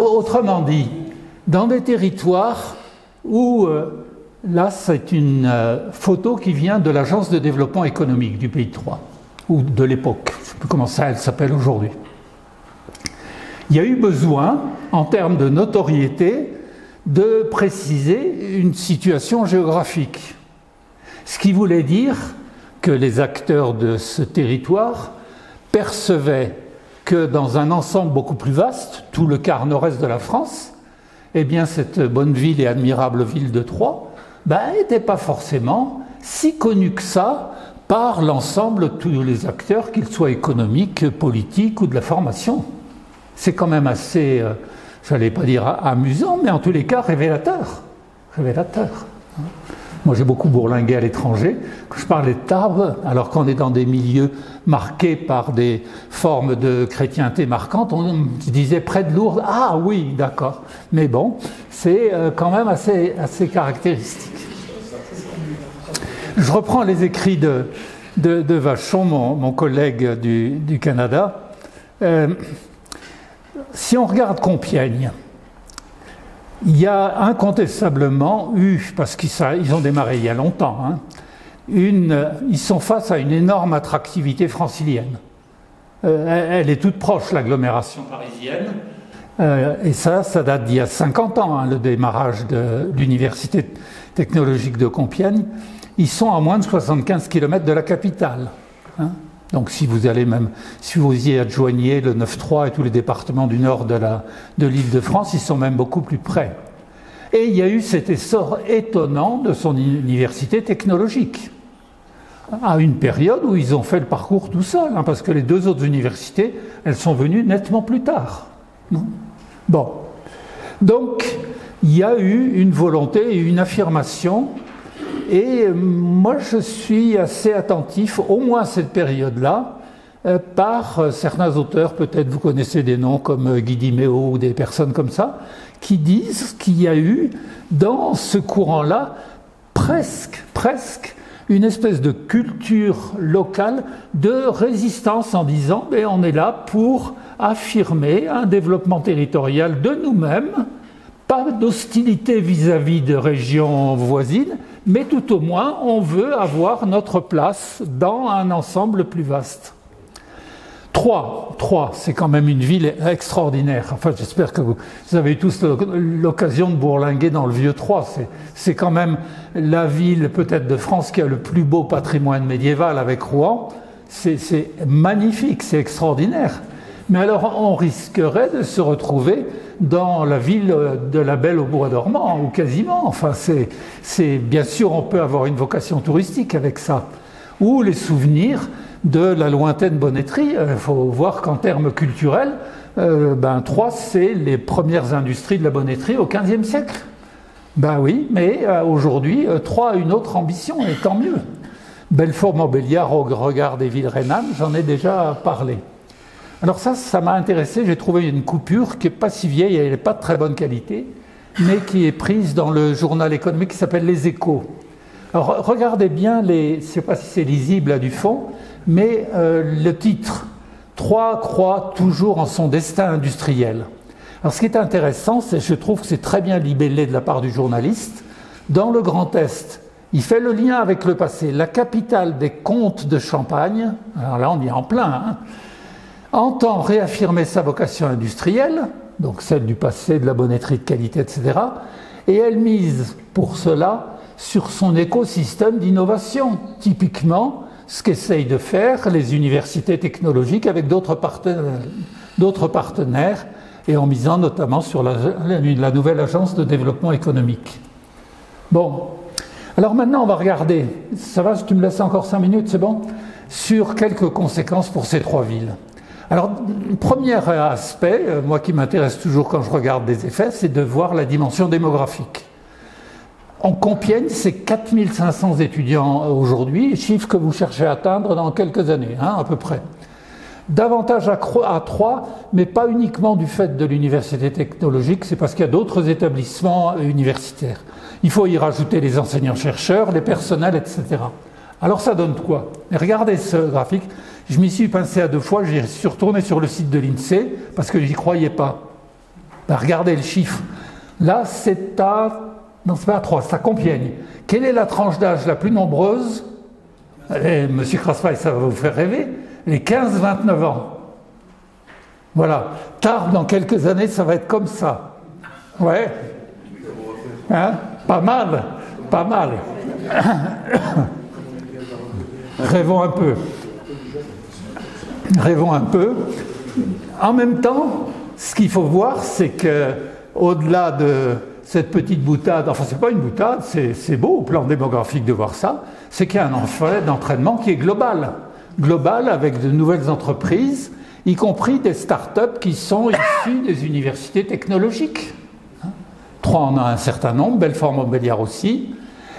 autrement dit, dans des territoires où, là c'est une photo qui vient de l'Agence de développement économique du Pays de Troyes, ou de l'époque, je ne sais plus comment ça elle s'appelle aujourd'hui. Il y a eu besoin, en termes de notoriété, de préciser une situation géographique. Ce qui voulait dire que les acteurs de ce territoire percevaient que dans un ensemble beaucoup plus vaste, tout le quart nord-est de la France, eh bien cette bonne ville et admirable ville de Troyes n'était pas forcément si connue que ça par l'ensemble de tous les acteurs, qu'ils soient économiques, politiques ou de la formation. C'est quand même assez, j'allais pas dire amusant, mais en tous les cas révélateur. Moi j'ai beaucoup bourlingué à l'étranger, quand je parlais de Tarbes, alors qu'on est dans des milieux marqués par des formes de chrétienté marquantes, on se disait près de Lourdes, ah oui, d'accord. Mais bon, c'est quand même assez caractéristique. Je reprends les écrits de Vachon, mon collègue du Canada. Si on regarde Compiègne, il y a incontestablement eu, parce qu'ils ont démarré il y a longtemps, hein, ils sont face à une énorme attractivité francilienne. Elle est toute proche, l'agglomération parisienne, et ça date d'il y a 50 ans, hein, le démarrage de l'université technologique de Compiègne. Ils sont à moins de 75 km de la capitale. Hein. Donc si vous y adjoignez le 9-3 et tous les départements du nord de l'Île-de-France, ils sont même beaucoup plus près. Et il y a eu cet essor étonnant de son université technologique, à une période où ils ont fait le parcours tout seuls, hein, parce que les deux autres universités, elles sont venues nettement plus tard. Bon. Donc, il y a eu une volonté et une affirmation. Et moi, je suis assez attentif, au moins à cette période-là, par certains auteurs, peut-être vous connaissez des noms comme Guy Diméo ou des personnes comme ça, qui disent qu'il y a eu, dans ce courant-là, presque une espèce de culture locale de résistance en disant « on est là pour affirmer un développement territorial de nous-mêmes, pas d'hostilité vis-à-vis de régions voisines, mais tout au moins, on veut avoir notre place dans un ensemble plus vaste. » Troyes, c'est quand même une ville extraordinaire. Enfin, j'espère que vous avez eu tous l'occasion de bourlinguer dans le vieux Troyes. C'est quand même la ville peut-être de France qui a le plus beau patrimoine médiéval avec Rouen. C'est magnifique, c'est extraordinaire. Mais alors on risquerait de se retrouver dans la ville de la Belle au Bois dormant, ou quasiment. Enfin, bien sûr, on peut avoir une vocation touristique avec ça. Ou les souvenirs de la lointaine bonneterie. Il faut voir qu'en termes culturels, Troyes, c'est les premières industries de la bonneterie au XVe siècle. Ben oui, mais aujourd'hui, Troyes a une autre ambition, et tant mieux. Belfort-Montbéliard au regard des villes rhénanes, j'en ai déjà parlé. Alors ça m'a intéressé, j'ai trouvé une coupure qui n'est pas si vieille, elle n'est pas de très bonne qualité, mais qui est prise dans le journal économique qui s'appelle Les Échos. Alors regardez bien, je ne sais pas si c'est lisible là du fond, mais le titre « Troyes croit toujours en son destin industriel ». Alors ce qui est intéressant, c'est je trouve que c'est très bien libellé de la part du journaliste. Dans le Grand Est, il fait le lien avec le passé. La capitale des comtes de Champagne, alors là on y est en plein, entend réaffirmer sa vocation industrielle, donc celle du passé, de la bonneterie de qualité, etc. Et elle mise pour cela sur son écosystème d'innovation. Typiquement, ce qu'essayent de faire les universités technologiques avec d'autres partenaires, et en misant notamment sur la nouvelle agence de développement économique. Bon, alors maintenant on va regarder, ça va, tu me laisses encore 5 minutes, c'est bon? Sur quelques conséquences pour ces 3 villes. Alors, premier aspect, moi qui m'intéresse toujours quand je regarde des effets, c'est de voir la dimension démographique. En Compiègne, c'est 4500 étudiants aujourd'hui, chiffre que vous cherchez à atteindre dans quelques années, à peu près. Davantage à Troyes, mais pas uniquement du fait de l'université technologique, c'est parce qu'il y a d'autres établissements universitaires. Il faut y rajouter les enseignants-chercheurs, les personnels, etc. Alors ça donne quoi? Regardez ce graphique, je m'y suis pincé à 2 fois, j'y suis retourné sur le site de l'INSEE parce que je n'y croyais pas. Regardez le chiffre. Là, c'est à... Non, c'est pas à Troyes, c'est à Compiègne. Quelle est la tranche d'âge la plus nombreuse? Monsieur Krasfaï, ça va vous faire rêver. Les 15-29 ans. Voilà. Tarbes, dans quelques années, ça va être comme ça. Ouais. Pas mal. Pas mal. Rêvons un peu. Rêvons un peu. En même temps, ce qu'il faut voir, c'est que au-delà de cette petite boutade, enfin c'est pas une boutade, c'est beau au plan démographique de voir ça, c'est qu'il y a un effet d'entraînement qui est global. Global avec de nouvelles entreprises, y compris des start-up qui sont issues des universités technologiques. Troyes en a un certain nombre, Belfort-Montbéliard aussi,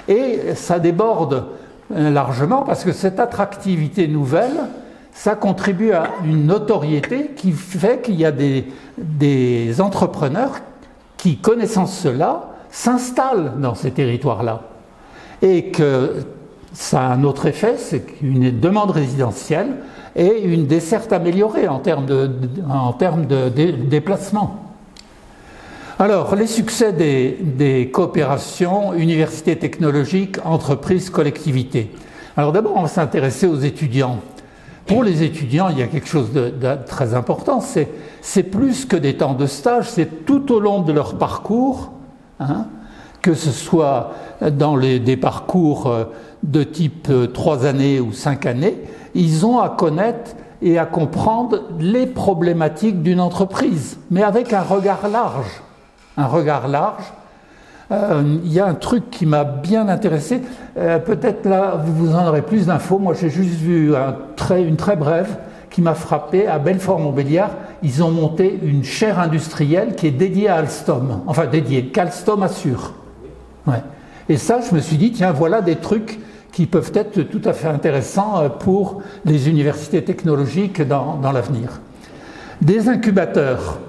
et ça déborde largement parce que cette attractivité nouvelle, ça contribue à une notoriété qui fait qu'il y a des entrepreneurs qui, connaissant cela, s'installent dans ces territoires-là. Et que ça a un autre effet, c'est qu'une demande résidentielle et une desserte améliorée en termes de déplacement. Alors, les succès des coopérations, universités technologiques, entreprises, collectivités. Alors d'abord, on va s'intéresser aux étudiants. Pour les étudiants, il y a quelque chose de très important, c'est plus que des temps de stage, c'est tout au long de leur parcours, que ce soit dans des parcours de type 3 années ou 5 années, ils ont à connaître et à comprendre les problématiques d'une entreprise, mais avec un regard large. Un regard large. Il y a un truc qui m'a bien intéressé, peut-être là vous en aurez plus d'infos, moi j'ai juste vu une très brève qui m'a frappé. À Belfort-Montbéliard, ils ont monté une chaire industrielle qui est dédiée à Alstom, enfin dédiée, qu'Alstom assure. Ouais. Et ça, je me suis dit, tiens, voilà des trucs qui peuvent être tout à fait intéressants pour les universités technologiques dans l'avenir. Des incubateurs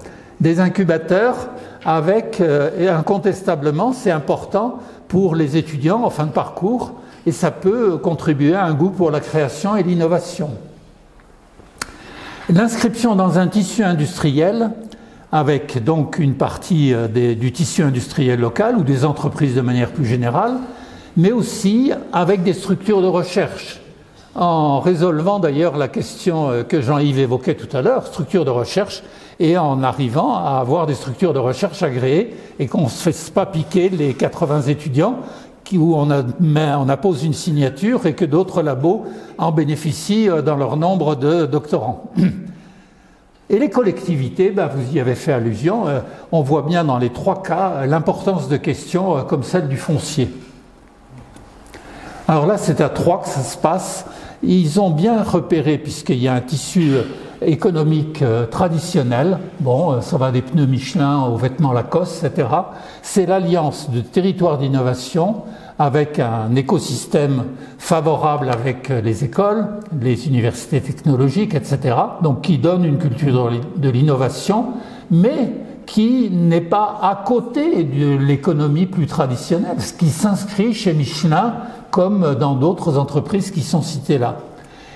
avec, et incontestablement, c'est important pour les étudiants en fin de parcours, et ça peut contribuer à un goût pour la création et l'innovation. L'inscription dans un tissu industriel, avec donc une partie du tissu industriel local ou des entreprises de manière plus générale, mais aussi avec des structures de recherche. en résolvant d'ailleurs la question que Jean-Yves évoquait tout à l'heure, structure de recherche, et en arrivant à avoir des structures de recherche agréées et qu'on ne se fasse pas piquer les 80 étudiants où on appose une signature et que d'autres labos en bénéficient dans leur nombre de doctorants. Et les collectivités, vous y avez fait allusion, on voit bien dans les 3 cas l'importance de questions comme celle du foncier. Alors là, c'est à Troyes que ça se passe. Ils ont bien repéré, puisqu'il y a un tissu économique traditionnel, bon, ça va des pneus Michelin aux vêtements Lacoste, etc. C'est l'alliance de territoires d'innovation avec un écosystème favorable avec les écoles, les universités technologiques, etc. Donc qui donne une culture de l'innovation, mais qui n'est pas à côté de l'économie plus traditionnelle, ce qui s'inscrit chez Michelin comme dans d'autres entreprises qui sont citées là.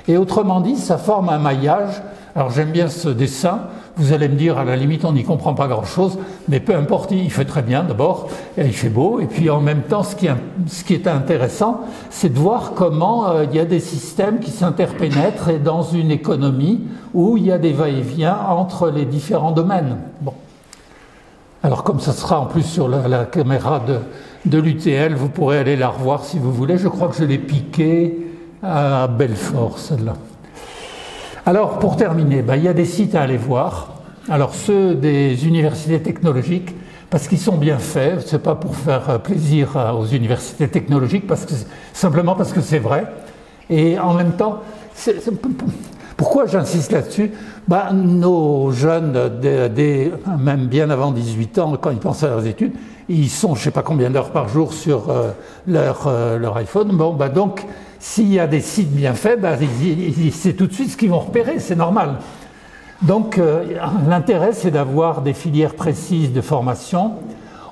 Et autrement dit, ça forme un maillage. Alors j'aime bien ce dessin, vous allez me dire à la limite on n'y comprend pas grand-chose, mais peu importe, il fait très bien d'abord, et il fait beau, et puis en même temps ce qui est intéressant, c'est de voir comment il y a des systèmes qui s'interpénètrent et dans une économie où il y a des va-et-vient entre les différents domaines. Bon. Alors comme ça sera en plus sur la caméra de l'UTL, vous pourrez aller la revoir si vous voulez, je crois que je l'ai piquée à Belfort celle-là. Alors, pour terminer, il y a des sites à aller voir. Alors, ceux des universités technologiques, parce qu'ils sont bien faits, c'est pas pour faire plaisir aux universités technologiques, simplement parce que c'est vrai. Et en même temps, pourquoi j'insiste là-dessus ? Nos jeunes, même bien avant 18 ans, quand ils pensent à leurs études, ils sont je ne sais pas combien d'heures par jour sur leur iPhone. Donc, s'il y a des sites bien faits, c'est tout de suite ce qu'ils vont repérer, c'est normal. Donc l'intérêt, c'est d'avoir des filières précises de formation.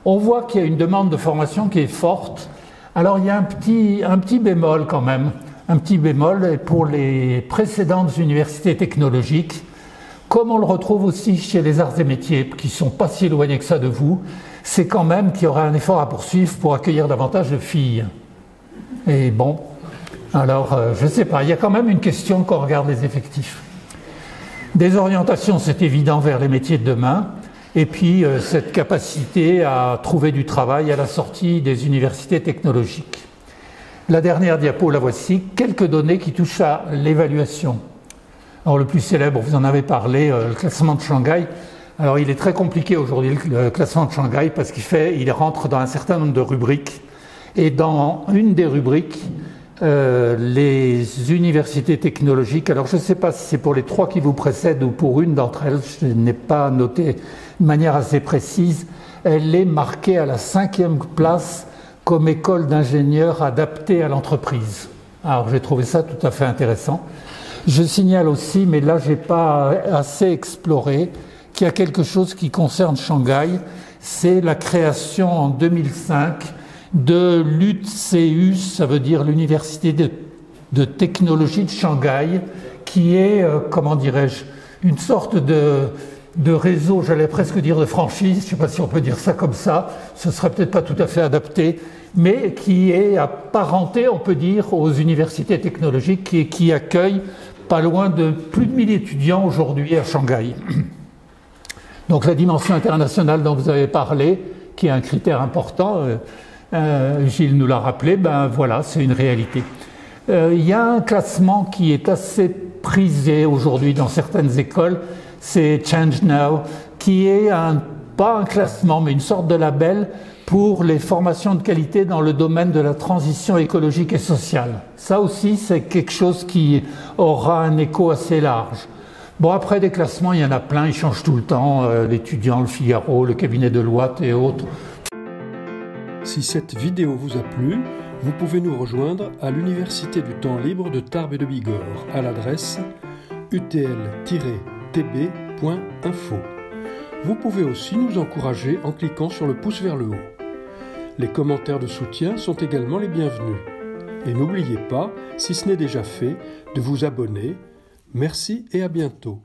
On voit qu'il y a une demande de formation qui est forte. Alors il y a un petit bémol quand même, un petit bémol pour les précédentes universités technologiques, comme on le retrouve aussi chez les arts et métiers, qui ne sont pas si éloignés que ça de vous, c'est quand même qu'il y aura un effort à poursuivre pour accueillir davantage de filles. Et bon... Alors, je ne sais pas, il y a quand même une question quand on regarde les effectifs. Des orientations, c'est évident, vers les métiers de demain, et puis cette capacité à trouver du travail à la sortie des universités technologiques. La dernière diapo, la voici, quelques données qui touchent à l'évaluation. Alors le plus célèbre, vous en avez parlé, le classement de Shanghai. Alors il est très compliqué aujourd'hui, le classement de Shanghai, parce qu'il rentre dans un certain nombre de rubriques, et dans une des rubriques, les universités technologiques, alors je ne sais pas si c'est pour les 3 qui vous précèdent ou pour une d'entre elles, je n'ai pas noté de manière assez précise, elle est marquée à la 5e place comme école d'ingénieurs adaptée à l'entreprise. Alors j'ai trouvé ça tout à fait intéressant. Je signale aussi, mais là je n'ai pas assez exploré, qu'il y a quelque chose qui concerne Shanghai, c'est la création en 2005 de l'UTCU, ça veut dire l'Université de technologie de Shanghai, qui est, comment dirais-je, une sorte de réseau, j'allais presque dire de franchise, je ne sais pas si on peut dire ça comme ça, ce ne serait peut-être pas tout à fait adapté, mais qui est apparenté, on peut dire, aux universités technologiques et qui accueille pas loin de plus de 1000 étudiants aujourd'hui à Shanghai. Donc la dimension internationale dont vous avez parlé, qui est un critère important, Gilles nous l'a rappelé, voilà, c'est une réalité. Il y a un classement qui est assez prisé aujourd'hui dans certaines écoles, c'est Change Now, qui est pas un classement, mais une sorte de label pour les formations de qualité dans le domaine de la transition écologique et sociale. Ça aussi, c'est quelque chose qui aura un écho assez large. Bon, après des classements, il y en a plein, ils changent tout le temps, l'Étudiant, le Figaro, le cabinet de Deloitte et autres. Si cette vidéo vous a plu, vous pouvez nous rejoindre à l'Université du temps libre de Tarbes et de Bigorre à l'adresse utl-tb.info. Vous pouvez aussi nous encourager en cliquant sur le pouce vers le haut. Les commentaires de soutien sont également les bienvenus. Et n'oubliez pas, si ce n'est déjà fait, de vous abonner. Merci et à bientôt.